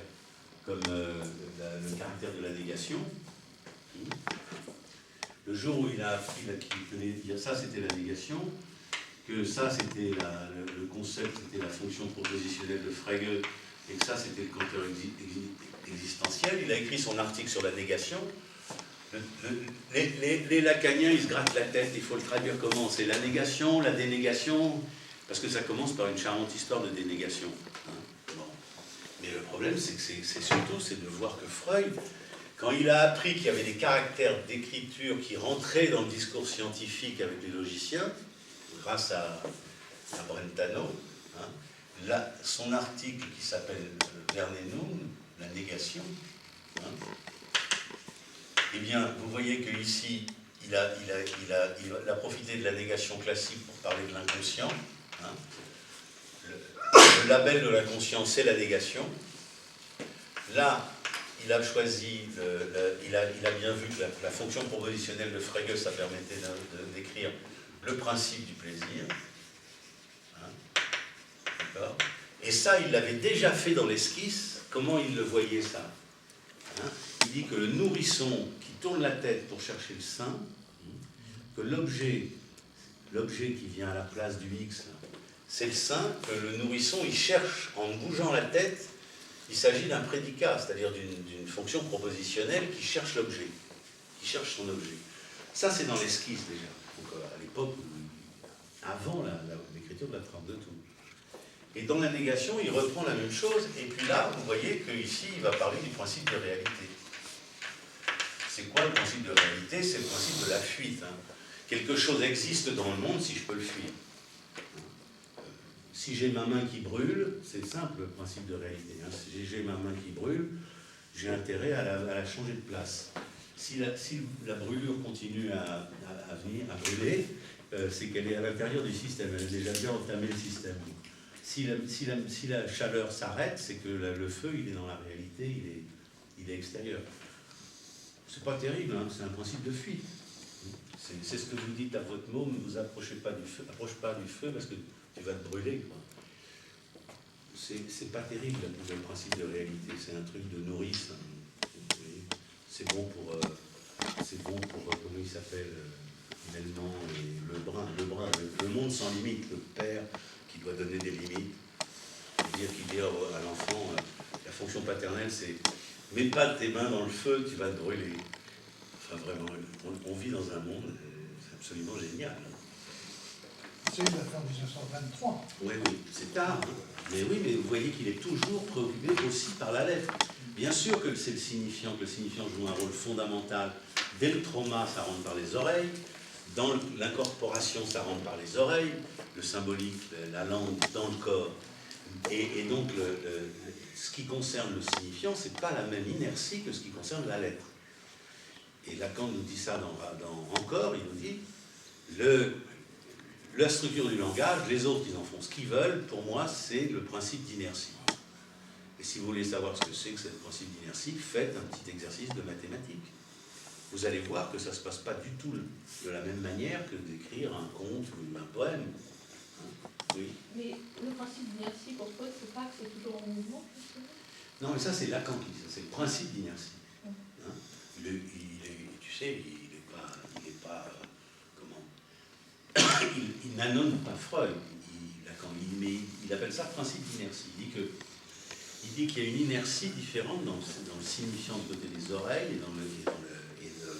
comme le caractère de la négation. Le jour où il a appris que ça c'était la négation, que ça c'était le concept, c'était la fonction propositionnelle de Frege, et que ça c'était le compteur existentiel, il a écrit son article sur la négation. Les lacaniens, ils se grattent la tête, il faut le traduire comment? C'est la négation, la dénégation, parce que ça commence par une charmante histoire de dénégation. Bon. Mais le problème, c'est que c'est de voir que Freud, quand il a appris qu'il y avait des caractères d'écriture qui rentraient dans le discours scientifique avec les logiciens, grâce à Brentano, hein, son article qui s'appelle Vernenum, la négation, hein, eh bien, vous voyez qu'ici, il a profité de la négation classique pour parler de l'inconscient. Hein. Le label de l'inconscient, c'est la négation. Là, il a choisi, il a bien vu que la fonction propositionnelle de Frege, ça permettait d'écrire le principe du plaisir. Hein. D'accord. Et ça, il l'avait déjà fait dans l'esquisse. Comment il le voyait, ça? Hein. Il dit que le nourrisson qui tourne la tête pour chercher le sein, que l'objet qui vient à la place du X, c'est le sein, que le nourrisson, il cherche en bougeant la tête, il s'agit d'un prédicat, c'est-à-dire d'une fonction propositionnelle qui cherche l'objet, qui cherche son objet. Ça, c'est dans l'esquisse déjà, donc, à l'époque, avant l'écriture de la trempe de tout. Et dans la négation, il reprend la même chose, et puis là, vous voyez qu'ici, il va parler du principe de réalité. C'est quoi le principe de réalité? C'est le principe de la fuite. Hein. Quelque chose existe dans le monde si je peux le fuir. Si j'ai ma main qui brûle, c'est simple le principe de réalité. Hein. Si j'ai ma main qui brûle, j'ai intérêt à la changer de place. Si la brûlure continue à brûler, c'est qu'elle est à l'intérieur du système, elle a déjà bien entamé le système. Si la chaleur s'arrête, c'est que le feu, il est dans la réalité, il est extérieur. C'est pas terrible, hein, c'est un principe de fuite. C'est ce que vous dites à votre môme, ne vous approchez pas du feu, approche pas du feu parce que tu vas te brûler. C'est pas terrible le principe de réalité, c'est un truc de nourrice. Hein. C'est bon pour comment il s'appelle, finalement, le monde sans limite, le père qui doit donner des limites, qui dit à l'enfant, la fonction paternelle c'est mets pas tes mains dans le feu, tu vas te brûler. Enfin vraiment, on vit dans un monde absolument génial. C'est la fin 1923. Oui, c'est tard. Hein. Mais oui, mais vous voyez qu'il est toujours préoccupé aussi par la lettre. Bien sûr que c'est le signifiant joue un rôle fondamental. Dès le trauma, ça rentre par les oreilles. Dans l'incorporation, ça rentre par les oreilles. Le symbolique, la langue dans le corps. Et donc, ce qui concerne le signifiant, c'est pas la même inertie que ce qui concerne la lettre. Et Lacan nous dit ça encore, il nous dit la structure du langage, les autres, ils en font ce qu'ils veulent. Pour moi, c'est le principe d'inertie. Et si vous voulez savoir ce que c'est que ce principe d'inertie, faites un petit exercice de mathématiques. Vous allez voir que ça ne se passe pas du tout de la même manière que d'écrire un conte ou un poème. Oui. Mais le principe d'inertie, pour toi, c'est pas que c'est toujours en mouvement? Non, mais ça, c'est Lacan qui dit ça. C'est le principe d'inertie. Hein? Tu sais, il n'est pas comment il n'annonce pas Freud. Lacan, mais il appelle ça principe d'inertie. Il dit qu'il y a une inertie différente dans le signifiant du côté des oreilles et dans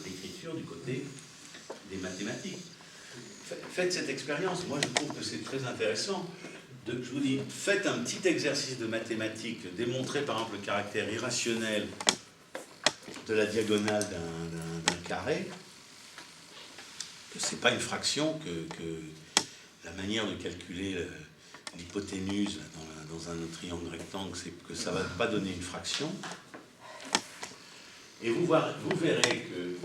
l'écriture du côté des mathématiques. Faites cette expérience. Moi, je trouve que c'est très intéressant. Je vous dis, faites un petit exercice de mathématiques, démontrez par exemple le caractère irrationnel de la diagonale d'un carré, que ce n'est pas une fraction, que la manière de calculer l'hypoténuse dans un triangle rectangle, c'est que ça ne va pas donner une fraction. Et vous verrez que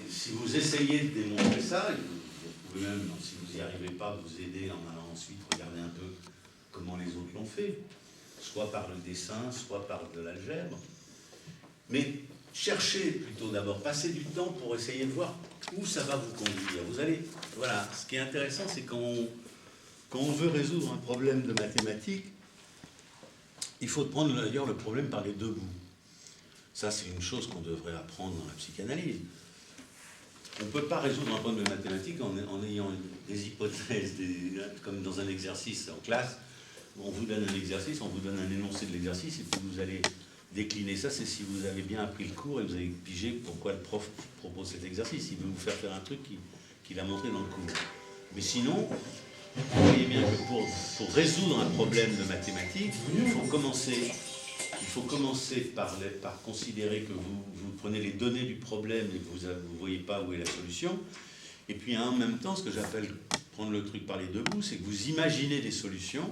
si vous essayez de démontrer ça, vous pouvez même, si vous n'y arrivez pas, vous aider en allant ensuite regarder un peu comment les autres l'ont fait, soit par le dessin, soit par de l'algèbre. Mais cherchez plutôt d'abord, passez du temps pour essayer de voir où ça va vous conduire. Vous allez, voilà, ce qui est intéressant, c'est quand on veut résoudre un problème de mathématiques, il faut prendre d'ailleurs le problème par les deux bouts. Ça, c'est une chose qu'on devrait apprendre dans la psychanalyse. On ne peut pas résoudre un problème de mathématiques en ayant des hypothèses, comme dans un exercice en classe. On vous donne un exercice, on vous donne un énoncé de l'exercice, et puis vous allez décliner ça. C'est si vous avez bien appris le cours et vous avez pigé pourquoi le prof propose cet exercice. Il veut vous faire faire un truc qu'il a montré dans le cours. Mais sinon, vous voyez bien que pour résoudre un problème de mathématiques, il faut commencer par considérer que vous prenez les données du problème et que vous ne voyez pas où est la solution. Et puis en même temps, ce que j'appelle prendre le truc par les deux bouts, c'est que vous imaginez des solutions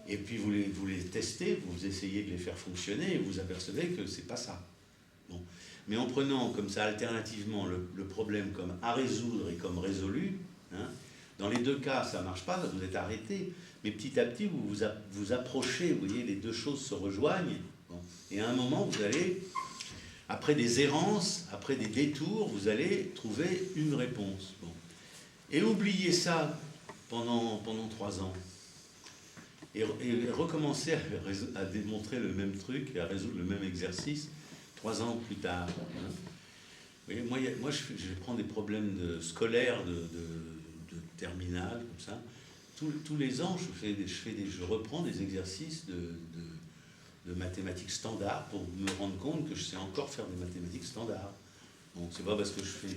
et puis vous les testez, vous essayez de les faire fonctionner et vous apercevez que c'est pas ça. Bon. Mais en prenant comme ça alternativement le problème comme à résoudre et comme résolu, hein, dans les deux cas, ça ne marche pas, vous êtes arrêté. Mais petit à petit, vous approchez, vous voyez, les deux choses se rejoignent. Bon. Et à un moment, vous allez, après des errances, après des détours, vous allez trouver une réponse. Bon. Et oubliez ça pendant 3 ans. Et recommencer à démontrer le même truc et à résoudre le même exercice 3 ans plus tard. Hein. Vous voyez, moi je prends des problèmes scolaires de terminale, comme ça. Tous les ans, je reprends des exercices de mathématiques standards pour me rendre compte que je sais encore faire des mathématiques standards. Bon, c'est pas parce que je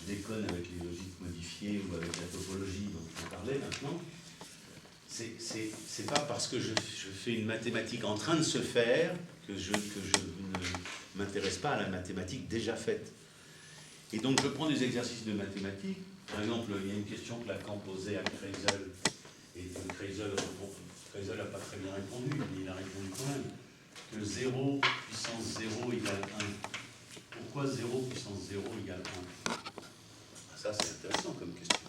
déconne avec les logiques modifiées ou avec la topologie dont je parlais maintenant. C'est pas parce que je fais une mathématique en train de se faire que je ne m'intéresse pas à la mathématique déjà faite. Et donc, je prends des exercices de mathématiques. Par exemple, il y a une question que Lacan posait à Kreisel, et Kreisel n'a pas très bien répondu, mais il a répondu quand même, que 0 puissance 0 égale 1. Pourquoi 0 puissance 0 égale 1? Ça, c'est intéressant comme question.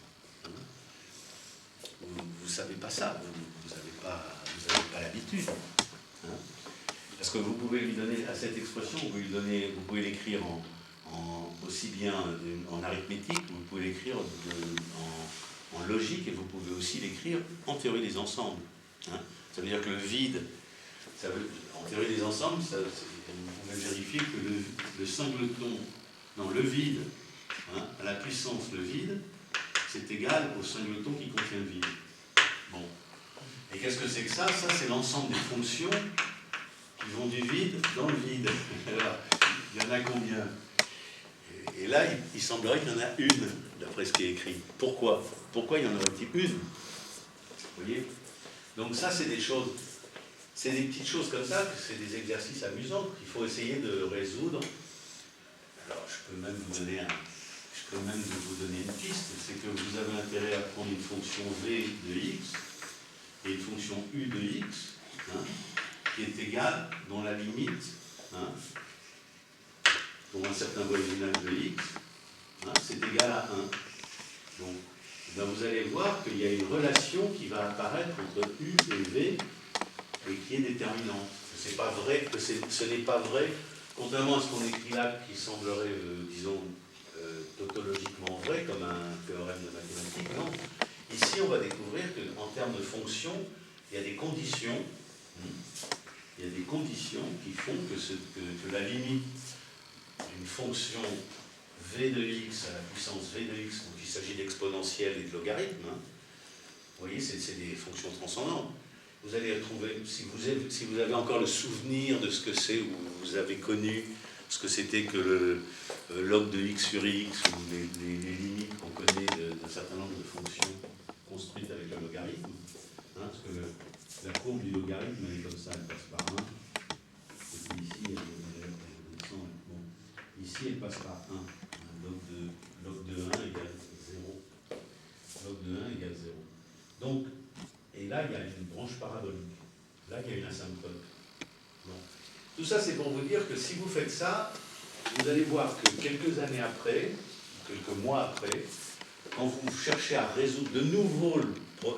Vous ne savez pas ça, vous n'avez pas l'habitude. Hein? Parce que vous pouvez lui donner, à cette expression, vous pouvez l'écrire aussi bien en arithmétique, vous pouvez l'écrire en logique, et vous pouvez aussi l'écrire en théorie des ensembles. Hein? Ça veut dire que le vide, en théorie des ensembles, vous pouvez vérifier que le singleton, non, le vide, hein, à la puissance le vide, c'est égal au singleton qui contient le vide. Bon. Et qu'est-ce que c'est que ça? Ça, c'est l'ensemble des fonctions qui vont du vide dans le vide. Alors, il y en a combien? Et là, il semblerait qu'il y en a une, d'après ce qui est écrit. Pourquoi il y en aurait-il une? Vous voyez? Donc ça, c'est des choses... c'est des petites choses comme ça, c'est des exercices amusants qu'il faut essayer de résoudre. Alors, je peux même vous donner une piste, c'est que vous avez intérêt à prendre une fonction v de x et une fonction u de x, hein, qui est égale, dont la limite, hein, pour un certain voisinage de x, hein, c'est égal à 1. Donc, ben vous allez voir qu'il y a une relation qui va apparaître entre u et v et qui est déterminante. C'est pas vrai, ce n'est pas vrai, contrairement à ce qu'on écrit là, qui semblerait, disons, tautologiquement vrai, comme un théorème de mathématiques. Non. Ici, on va découvrir qu'en termes de fonctions, il y a des conditions, qui font que la limite d'une fonction v de x à la puissance v de x, donc il s'agit d'exponentielles et de logarithmes, hein. Vous voyez, c'est des fonctions transcendantes. Vous allez retrouver, si vous avez encore le souvenir de ce que c'est, ou vous avez connu ce que c'était que le log de x sur x, ou les limites qu'on connaît d'un certain nombre de fonctions construites avec le logarithme, hein, parce que la courbe du logarithme, elle est comme ça, elle passe par 1, et puis ici, elle descend, bon, ici, elle passe par 1. Log de 1 égale 0. Log de 1 égale 0. Donc, et là, il y a une branche parabolique. Là, il y a une asymptote. Bon. Tout ça, c'est pour vous dire que si vous faites ça, vous allez voir que quelques années après, quelques mois après, quand vous cherchez à résoudre de nouveau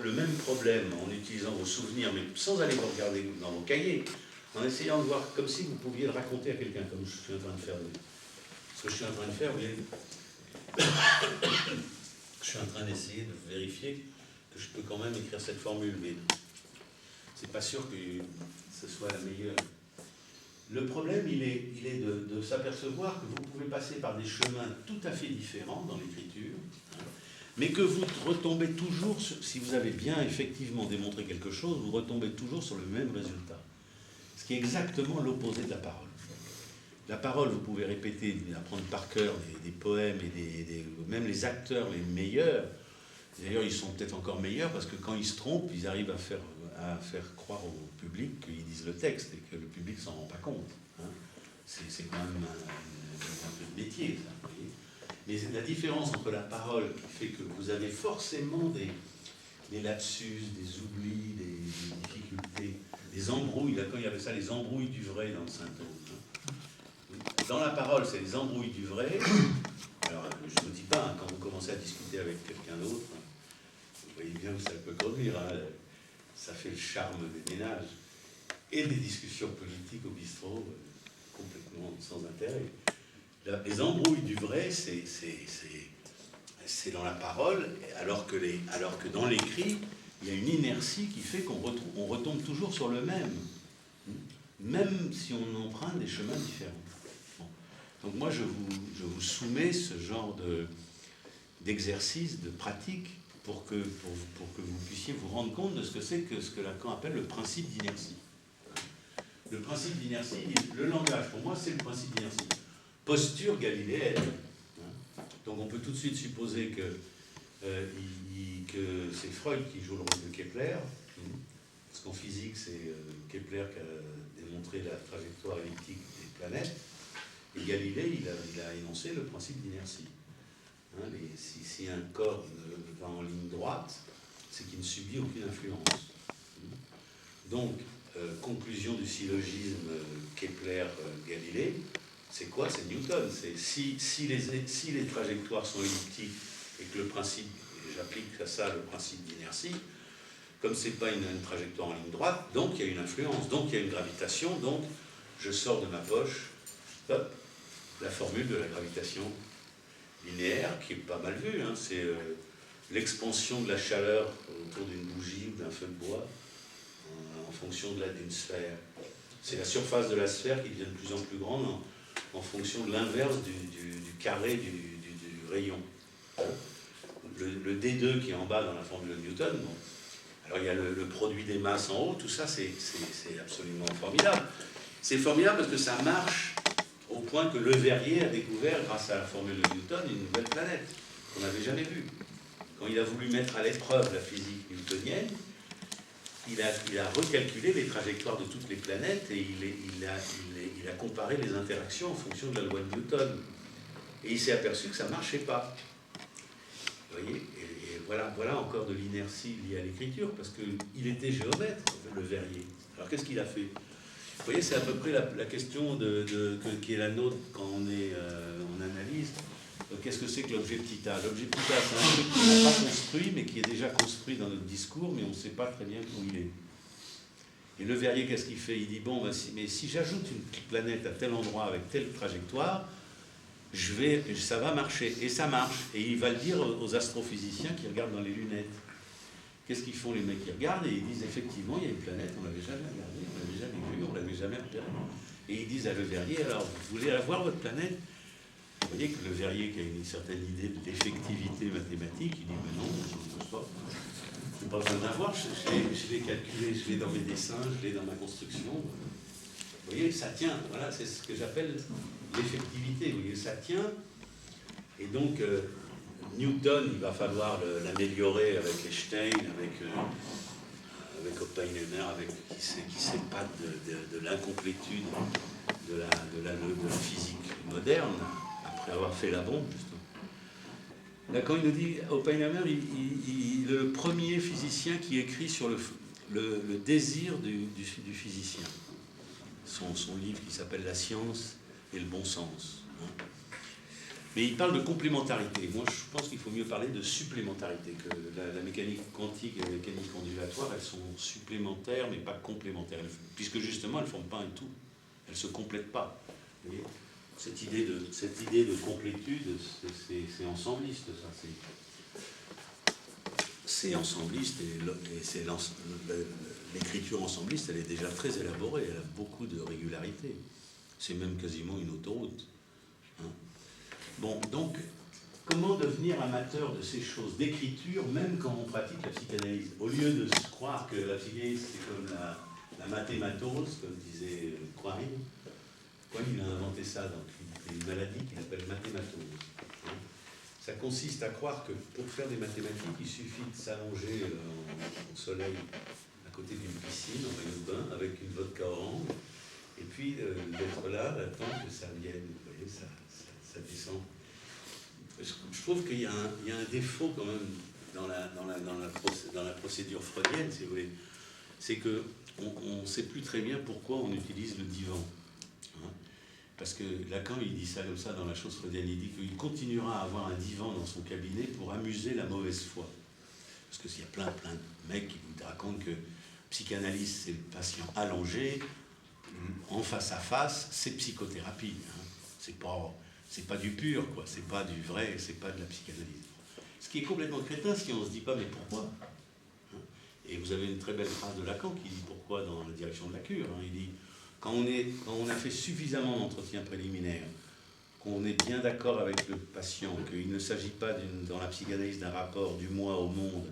le même problème en utilisant vos souvenirs, mais sans aller vous regarder dans vos cahiers, en essayant de voir comme si vous pouviez le raconter à quelqu'un, comme je suis en train de faire. Ce que je suis en train de faire, vous voyez, je suis en train d'essayer de vérifier que je peux quand même écrire cette formule, mais c'est pas sûr que ce soit la meilleure. Le problème, il est de s'apercevoir que vous pouvez passer par des chemins tout à fait différents dans l'écriture, hein, mais que vous retombez toujours, si vous avez bien effectivement démontré quelque chose, vous retombez toujours sur le même résultat. Ce qui est exactement l'opposé de la parole. La parole, vous pouvez répéter, apprendre par cœur des poèmes et même les acteurs les meilleurs. D'ailleurs, ils sont peut-être encore meilleurs parce que quand ils se trompent, ils arrivent à faire croire au public qu'ils disent le texte et que le public ne s'en rend pas compte. Hein. C'est quand même un peu de métier, ça. Vous voyez. Mais la différence entre la parole qui fait que vous avez forcément des lapsus, des oublis, des difficultés, des embrouilles. Là, quand il y avait ça, les embrouilles du vrai dans le Saint-Aude. Hein. Dans la parole, c'est les embrouilles du vrai. Alors, je ne vous dis pas, hein, quand vous commencez à discuter avec quelqu'un d'autre, hein, vous voyez bien où ça peut conduire. Hein, ça fait le charme des ménages et des discussions politiques au bistrot, complètement sans intérêt. Là, les embrouilles du vrai, c'est dans la parole, alors que dans l'écrit, il y a une inertie qui fait qu'on retombe toujours sur le même si on emprunte des chemins différents. Bon. Donc moi, je vous soumets ce genre d'exercice, de pratique, pour que vous puissiez vous rendre compte de ce que c'est que ce que Lacan appelle le principe d'inertie. Le principe d'inertie, le langage, pour moi, c'est le principe d'inertie. Posture galiléenne. Donc on peut tout de suite supposer que c'est Freud qui joue le rôle de Kepler, parce qu'en physique, c'est Kepler qui a démontré la trajectoire elliptique des planètes, et Galilée, il a énoncé le principe d'inertie. Hein, si un corps va en ligne droite, c'est qu'il ne subit aucune influence. Donc, conclusion du syllogisme Kepler-Galilée, c'est quoi? C'est Newton. C'est si les trajectoires sont elliptiques et que le principe, j'applique à ça le principe d'inertie, comme c'est pas une trajectoire en ligne droite, donc il y a une influence, donc il y a une gravitation, donc je sors de ma poche, hop, la formule de la gravitation linéaire, qui est pas mal vue, hein, c'est l'expansion de la chaleur autour d'une bougie ou d'un feu de bois en fonction d'une sphère. C'est la surface de la sphère qui devient de plus en plus grande en fonction de l'inverse du carré du rayon. Le D2 qui est en bas dans la formule de Newton, bon. Alors il y a le produit des masses en haut, tout ça c'est absolument formidable. C'est formidable parce que ça marche au point que Le Verrier a découvert, grâce à la formule de Newton, une nouvelle planète qu'on n'avait jamais vue. Quand il a voulu mettre à l'épreuve la physique newtonienne, il a recalculé les trajectoires de toutes les planètes et il a comparé les interactions en fonction de la loi de Newton. Et il s'est aperçu que ça ne marchait pas. Vous voyez, et voilà encore de l'inertie liée à l'écriture, parce qu'il était géomètre, le Verrier. Alors qu'est-ce qu'il a fait? Vous voyez, c'est à peu près la question qui est la nôtre quand on est en analyse. Qu'est-ce que c'est que l'objet petit a? L'objet petit a, c'est un truc qu'on n'a pas construit, mais qui est déjà construit dans notre discours, mais on ne sait pas très bien où il est. Et le Verrier, qu'est-ce qu'il fait? Il dit, bon, mais si j'ajoute une planète à tel endroit avec telle trajectoire, ça va marcher. Et ça marche. Et il va le dire aux astrophysiciens qui regardent dans les lunettes. Qu'est-ce qu'ils font les mecs qui regardent? Et ils disent, effectivement, il y a une planète, on ne l'avait jamais regardée, on ne l'avait jamais vue, on ne l'avait jamais repérée. Et ils disent à Le Verrier, alors, vous voulez avoir votre planète? Vous voyez que Le Verrier, qui a une certaine idée de l'effectivité mathématique, il dit, mais non, je ne pense pas. Je n'ai pas besoin d'avoir, je l'ai calculé, je l'ai dans mes dessins, je l'ai dans ma construction. Vous voyez, ça tient. Voilà, c'est ce que j'appelle l'effectivité. Vous voyez, ça tient. Et donc, Newton, il va falloir l'améliorer avec Einstein, avec Oppenheimer, qui s'épate de l'incomplétude de la physique moderne, après avoir fait la bombe, justement. Là, quand il nous dit, Oppenheimer, il est le premier physicien qui écrit sur le désir du physicien. Son livre qui s'appelle La science et le bon sens. Mais il parle de complémentarité. Moi, je pense qu'il faut mieux parler de supplémentarité, que la mécanique quantique et la mécanique ondulatoire, elles sont supplémentaires, mais pas complémentaires, puisque justement, elles ne forment pas un tout. Elles ne se complètent pas. Vous voyez, cette idée de complétude, c'est ensembliste, ça. C'est ensembliste, et l'écriture ensembliste, elle est déjà très élaborée, elle a beaucoup de régularité. C'est même quasiment une autoroute. Hein. Bon, donc, comment devenir amateur de ces choses d'écriture, même quand on pratique la psychanalyse? Au lieu de se croire que la psychanalyse, c'est comme la mathématose, comme disait Quine. Quine, il a inventé ça, donc il y a une maladie qu'il appelle mathématose. Hein. Ça consiste à croire que pour faire des mathématiques, il suffit de s'allonger au soleil à côté d'une piscine, en maillot de bain, avec une vodka orange, et puis d'être là, d'attendre que ça vienne. Vous voyez, ça descend. Je trouve qu'il y a un défaut quand même dans la procédure freudienne, si vous voulez. C'est qu'on ne sait plus très bien pourquoi on utilise le divan. Hein. Parce que Lacan, il dit ça comme ça dans la chose freudienne, il dit qu'il continuera à avoir un divan dans son cabinet pour amuser la mauvaise foi. Parce qu'il y a plein de mecs qui vous racontent que psychanalyse, c'est le patient allongé, en face à face, c'est psychothérapie. Hein. C'est pas du pur, quoi. C'est pas du vrai, c'est pas de la psychanalyse. Ce qui est complètement crétin, si on se dit pas, mais pourquoi? Hein. Et vous avez une très belle phrase de Lacan qui dit pourquoi dans la direction de la cure. Hein. Il dit, quand on a fait suffisamment d'entretiens préliminaires, qu'on est bien d'accord avec le patient, qu'il ne s'agit pas dans la psychanalyse d'un rapport du moi au monde,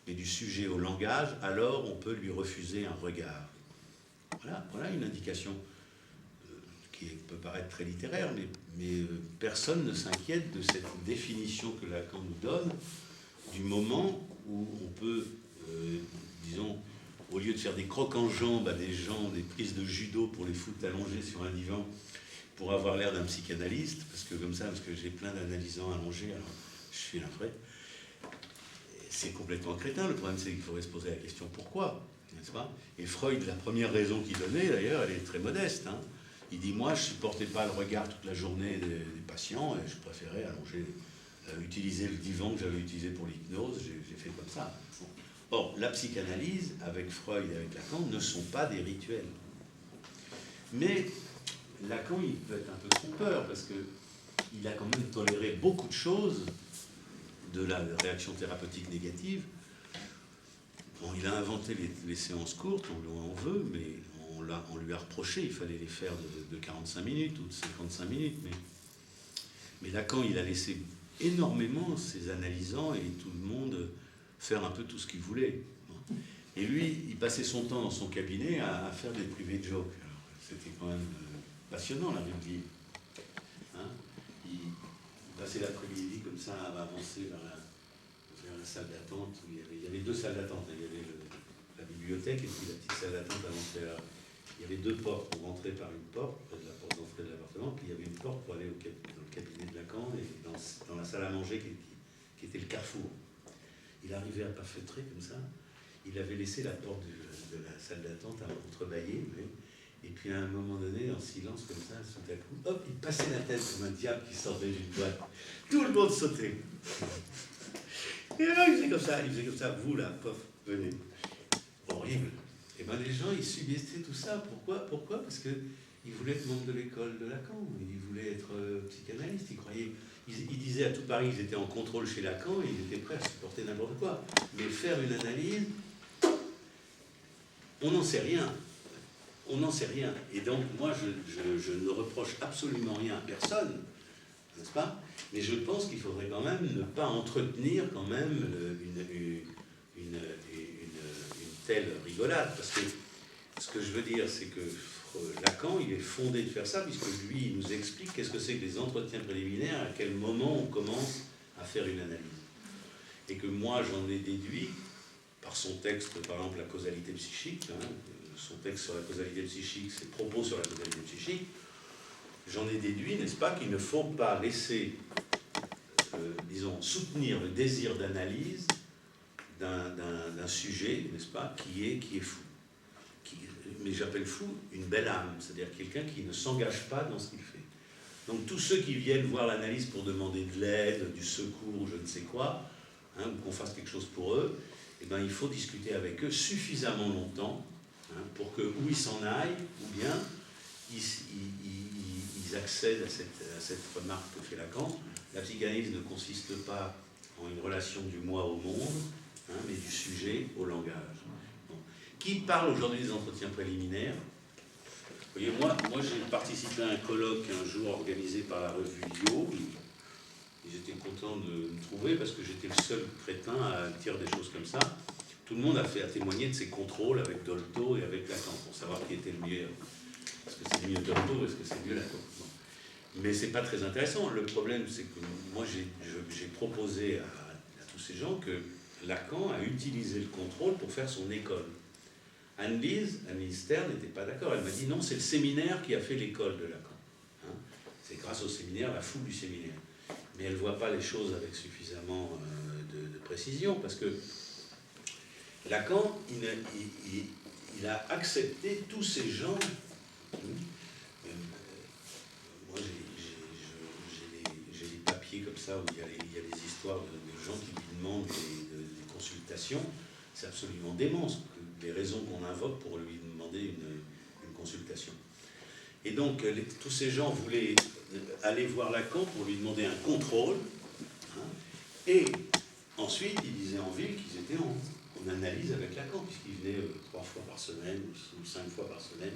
mais du sujet au langage, alors on peut lui refuser un regard. Voilà une indication qui peut paraître très littéraire, mais personne ne s'inquiète de cette définition que Lacan nous donne du moment où on peut, disons, au lieu de faire des crocs en jambes à des gens, des prises de judo pour les foutre allongés sur un divan, pour avoir l'air d'un psychanalyste, parce que j'ai plein d'analysants allongés, alors je suis un vrai. C'est complètement crétin. Le problème, c'est qu'il faudrait se poser la question pourquoi, n'est-ce pas? Et Freud, la première raison qu'il donnait, d'ailleurs, elle est très modeste. Hein. Il dit, moi, je ne supportais pas le regard toute la journée des patients, et je préférais allonger, utiliser le divan que j'avais utilisé pour l'hypnose, j'ai fait comme ça. Bon. Or, la psychanalyse, avec Freud et avec Lacan, ne sont pas des rituels. Mais Lacan, il peut être un peu trompeur, parce qu'il a quand même toléré beaucoup de choses de la réaction thérapeutique négative. Bon, il a inventé les séances courtes, on en veut, mais on lui a reproché, il fallait les faire de 45 minutes ou de 55 minutes. Mais Lacan, il a laissé énormément ses analysants et tout le monde faire un peu tout ce qu'il voulait. Et lui, il passait son temps dans son cabinet à faire des privés jokes. C'était quand même passionnant, la vie. Hein, il passait l'après-midi comme ça à avancer vers la salle d'attente. Où il y avait deux salles d'attente. Il y avait la bibliothèque et puis la petite salle d'attente à l'entrée. Il y avait deux portes pour rentrer par une porte, près de la porte d'entrée de l'appartement, puis il y avait une porte pour aller dans le cabinet de Lacan et dans la salle à manger qui était le carrefour. Il arrivait à pas feutrer comme ça. Il avait laissé la porte de la salle d'attente à entrebâillée, et puis à un moment donné, en silence comme ça, tout à coup, hop, il passait la tête comme un diable qui sortait d'une boîte. Tout le monde sautait. Et là, il faisait comme ça, vous là, pof, venez. Horrible. Et bien les gens, ils subissaient tout ça. Pourquoi Parce qu'ils voulaient être membres de l'école de Lacan, ils voulaient être psychanalystes, ils croyaient. Ils disaient à tout Paris qu'ils étaient en contrôle chez Lacan et ils étaient prêts à supporter n'importe quoi. Mais faire une analyse, on n'en sait rien. On n'en sait rien. Et donc, moi, je ne reproche absolument rien à personne, n'est-ce pas? Mais je pense qu'il faudrait quand même ne pas entretenir quand même une telle rigolade. Parce que ce que je veux dire, c'est que Lacan, il est fondé de faire ça, puisque lui, il nous explique qu'est-ce que c'est que les entretiens préliminaires, à quel moment on commence à faire une analyse. Et que moi, j'en ai déduit, par son texte, par exemple, la causalité psychique, son texte sur la causalité psychique, ses propos sur la causalité psychique, j'en ai déduit, n'est-ce pas, qu'il ne faut pas laisser, disons, soutenir le désir d'analyse d'un sujet, n'est-ce pas, qui est fou. Mais j'appelle fou une belle âme, c'est-à-dire quelqu'un qui ne s'engage pas dans ce qu'il fait. Donc tous ceux qui viennent voir l'analyse pour demander de l'aide, du secours, je ne sais quoi, ou qu'on fasse quelque chose pour eux, eh ben, il faut discuter avec eux suffisamment longtemps pour que, ou ils s'en aillent, ou bien ils accèdent à cette remarque que fait Lacan. La psychanalyse ne consiste pas en une relation du moi au monde, mais du sujet au langage. Bon. Qui parle aujourd'hui des entretiens préliminaires? Vous voyez, moi j'ai participé à un colloque un jour organisé par la revue Yo, et j'étais content de me trouver parce que j'étais le seul crétin à dire des choses comme ça. Tout le monde a témoigné de ses contrôles avec Dolto et avec Lacan pour savoir qui était le meilleur. Est-ce que c'est mieux Dolto ou est-ce que c'est mieux Lacan? Bon. Mais c'est pas très intéressant. Le problème, c'est que moi j'ai proposé à tous ces gens que Lacan a utilisé le contrôle pour faire son école. Anne-Lise Stern n'était pas d'accord. Elle m'a dit non, c'est le séminaire qui a fait l'école de Lacan. C'est grâce au séminaire, la foule du séminaire. Mais elle ne voit pas les choses avec suffisamment de précision, parce que Lacan, il a accepté tous ces gens. Moi, j'ai des papiers comme ça où il y a des histoires de gens qui lui demandent des consultations. C'est absolument dément, les raisons qu'on invoque pour lui demander une consultation. Et donc, tous ces gens voulaient aller voir Lacan pour lui demander un contrôle, et ensuite, ils disaient en ville qu'ils étaient en analyse avec Lacan, puisqu'ils venaient 3 fois par semaine ou 5 fois par semaine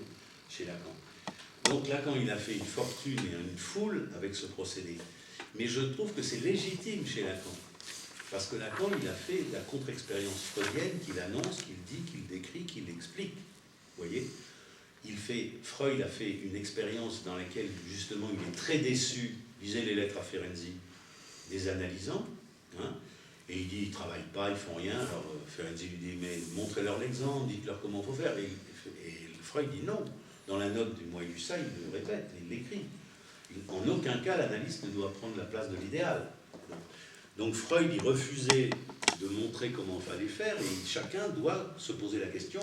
chez Lacan. Donc Lacan, il a fait une fortune et une foule avec ce procédé. Mais je trouve que c'est légitime chez Lacan, parce que Lacan, il a fait la contre-expérience freudienne qu'il annonce, qu'il dit, qu'il décrit, qu'il explique. Vous voyez ? Freud a fait une expérience dans laquelle, justement, il est très déçu, lisez les lettres à Ferenczi, des analysants, et il dit, ils ne travaillent pas, ils font rien. Alors Ferenczi lui dit, mais montrez-leur l'exemple, dites-leur comment il faut faire. Et Freud dit non. Dans la note du Moi et du Ça, il le répète, il l'écrit. En aucun cas, l'analyste ne doit prendre la place de l'idéal. Donc Freud, il refusait de montrer comment il fallait faire, et chacun doit se poser la question.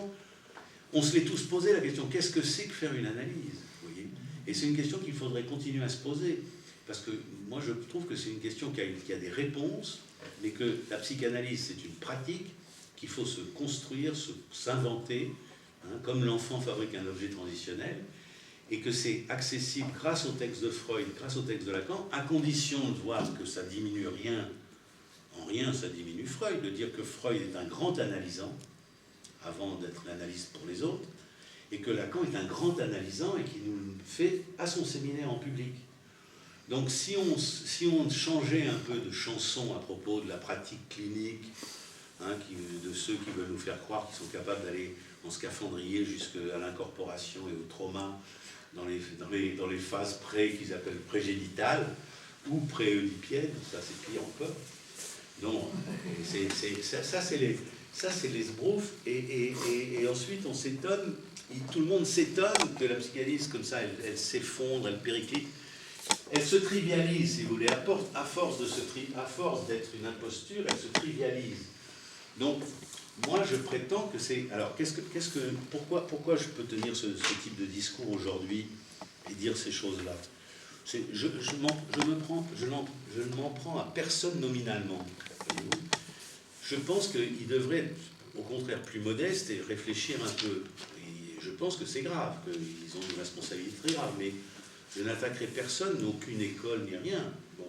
On se l'est tous posé la question, qu'est-ce que c'est que faire une analyse, vous voyez ? Et c'est une question qu'il faudrait continuer à se poser, parce que moi je trouve que c'est une question qui a des réponses, mais que la psychanalyse c'est une pratique qu'il faut se construire, s'inventer, comme l'enfant fabrique un objet transitionnel, et que c'est accessible grâce au texte de Freud, grâce au texte de Lacan, à condition de voir que ça diminue rien, en rien ça diminue Freud, de dire que Freud est un grand analysant, avant d'être l'analyste pour les autres, et que Lacan est un grand analysant et qui nous le fait à son séminaire en public. Donc si on changeait un peu de chanson à propos de la pratique clinique, de ceux qui veulent nous faire croire qu'ils sont capables d'aller en scaphandrier jusqu'à l'incorporation et au trauma dans les phases qu'ils appellent prégénitales ou préoedipiennes, ça c'est pire encore. Donc ça c'est Ça, c'est l'esbrouf, et ensuite on s'étonne, tout le monde s'étonne que la psychanalyse, comme ça, elle s'effondre, elle périclite. Elle se trivialise, si vous voulez, à force d'être une imposture, elle se trivialise. Donc, moi, je prétends que c'est... Alors, pourquoi je peux tenir ce type de discours aujourd'hui et dire ces choses-là? Je ne m'en prends à personne nominalement. Je pense qu'il devrait être, au contraire, plus modeste et réfléchir un peu. Et je pense que c'est grave, qu'ils ont une responsabilité très grave, mais je n'attaquerai personne, aucune école, ni rien. Bon.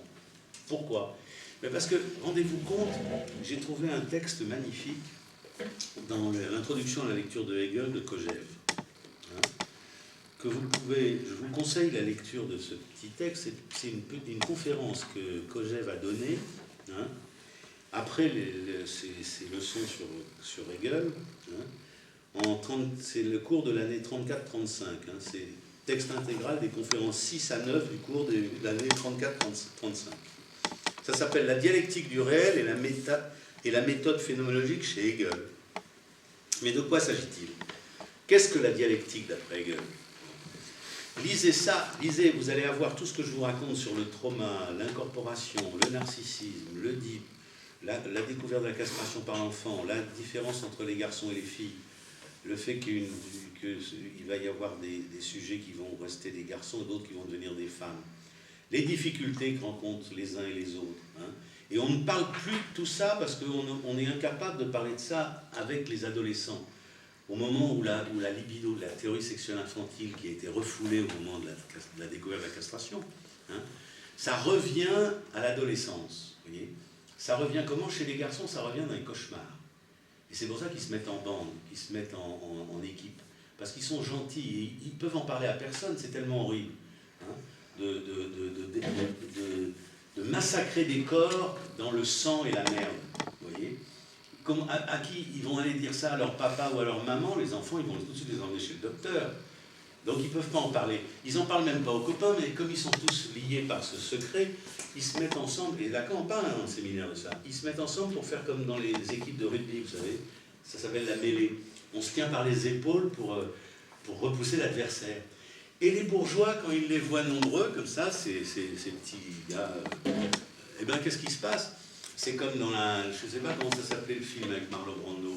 Pourquoi? Mais parce que, rendez-vous compte, j'ai trouvé un texte magnifique dans l'introduction à la lecture de Hegel de Kojève. Que je vous conseille la lecture de ce petit texte. C'est une conférence que Kojève a donnée, après ces leçons sur Hegel. C'est le cours de l'année 34-35. C'est texte intégral des conférences 6 à 9 du cours de l'année 34-35. Ça s'appelle La dialectique du réel et la méthode phénoménologique chez Hegel. Mais de quoi s'agit-il? Qu'est-ce que la dialectique d'après Hegel? Lisez ça, lisez, vous allez avoir tout ce que je vous raconte sur le trauma, l'incorporation, le narcissisme, l'Oedipe, la découverte de la castration par l'enfant, la différence entre les garçons et les filles, le fait qu'il va y avoir des sujets qui vont rester des garçons et d'autres qui vont devenir des femmes, les difficultés que rencontrent les uns et les autres. Et on ne parle plus de tout ça parce qu'on est incapable de parler de ça avec les adolescents. Au moment où la libido, la théorie sexuelle infantile qui a été refoulée au moment de la découverte de la castration, ça revient à l'adolescence. Vous voyez, ça revient comment? Chez les garçons, ça revient dans les cauchemars. Et c'est pour ça qu'ils se mettent en bande, qu'ils se mettent en équipe. Parce qu'ils sont gentils, et ils peuvent en parler à personne, c'est tellement horrible. De massacrer des corps dans le sang et la merde. Vous voyez, à qui ils vont aller dire ça? À leur papa ou à leur maman? Les enfants, ils vont tout de suite les emmener chez le docteur. Donc ils ne peuvent pas en parler. Ils n'en parlent même pas aux copains, mais comme ils sont tous liés par ce secret, ils se mettent ensemble, et Lacan en parle dans le séminaire de ça, ils se mettent ensemble pour faire comme dans les équipes de rugby, vous savez, ça s'appelle la mêlée. On se tient par les épaules pour repousser l'adversaire. Et les bourgeois, quand ils les voient nombreux, comme ça, ces petits gars, eh bien, qu'est-ce qui se passe? C'est comme dans je ne sais pas comment ça s'appelait le film avec Marlon Brando,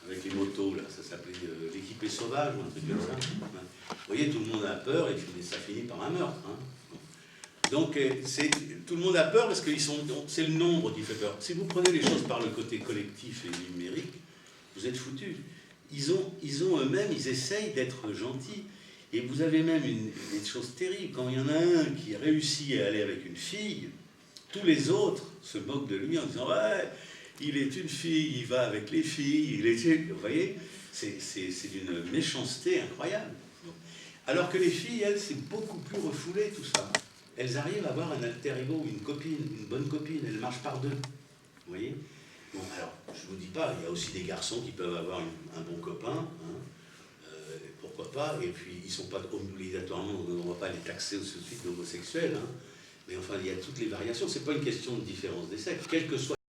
avec les motos, là, ça s'appelait L'équipée sauvage ou un truc comme ça. Vous voyez, tout le monde a peur et ça finit par un meurtre. Donc, tout le monde a peur parce que c'est le nombre qui fait peur. Si vous prenez les choses par le côté collectif et numérique, vous êtes foutus. Ils ont eux-mêmes, ils essayent d'être gentils. Et vous avez même une chose terrible. Quand il y en a un qui réussit à aller avec une fille, tous les autres se moquent de lui en disant « Ouais, il est une fille, il va avec les filles. » Vous voyez, c'est d'une méchanceté incroyable. Alors que les filles, elles, c'est beaucoup plus refoulé tout ça. Elles arrivent à avoir un alter ego, une copine, une bonne copine, elles marchent par deux. Vous voyez? Bon, alors, je ne vous dis pas, il y a aussi des garçons qui peuvent avoir un bon copain, pourquoi pas, et puis ils ne sont pas obligatoirement, on ne va pas les taxer tout de suite d'homosexuels, mais enfin, il y a toutes les variations, ce n'est pas une question de différence des sexes, quel que soit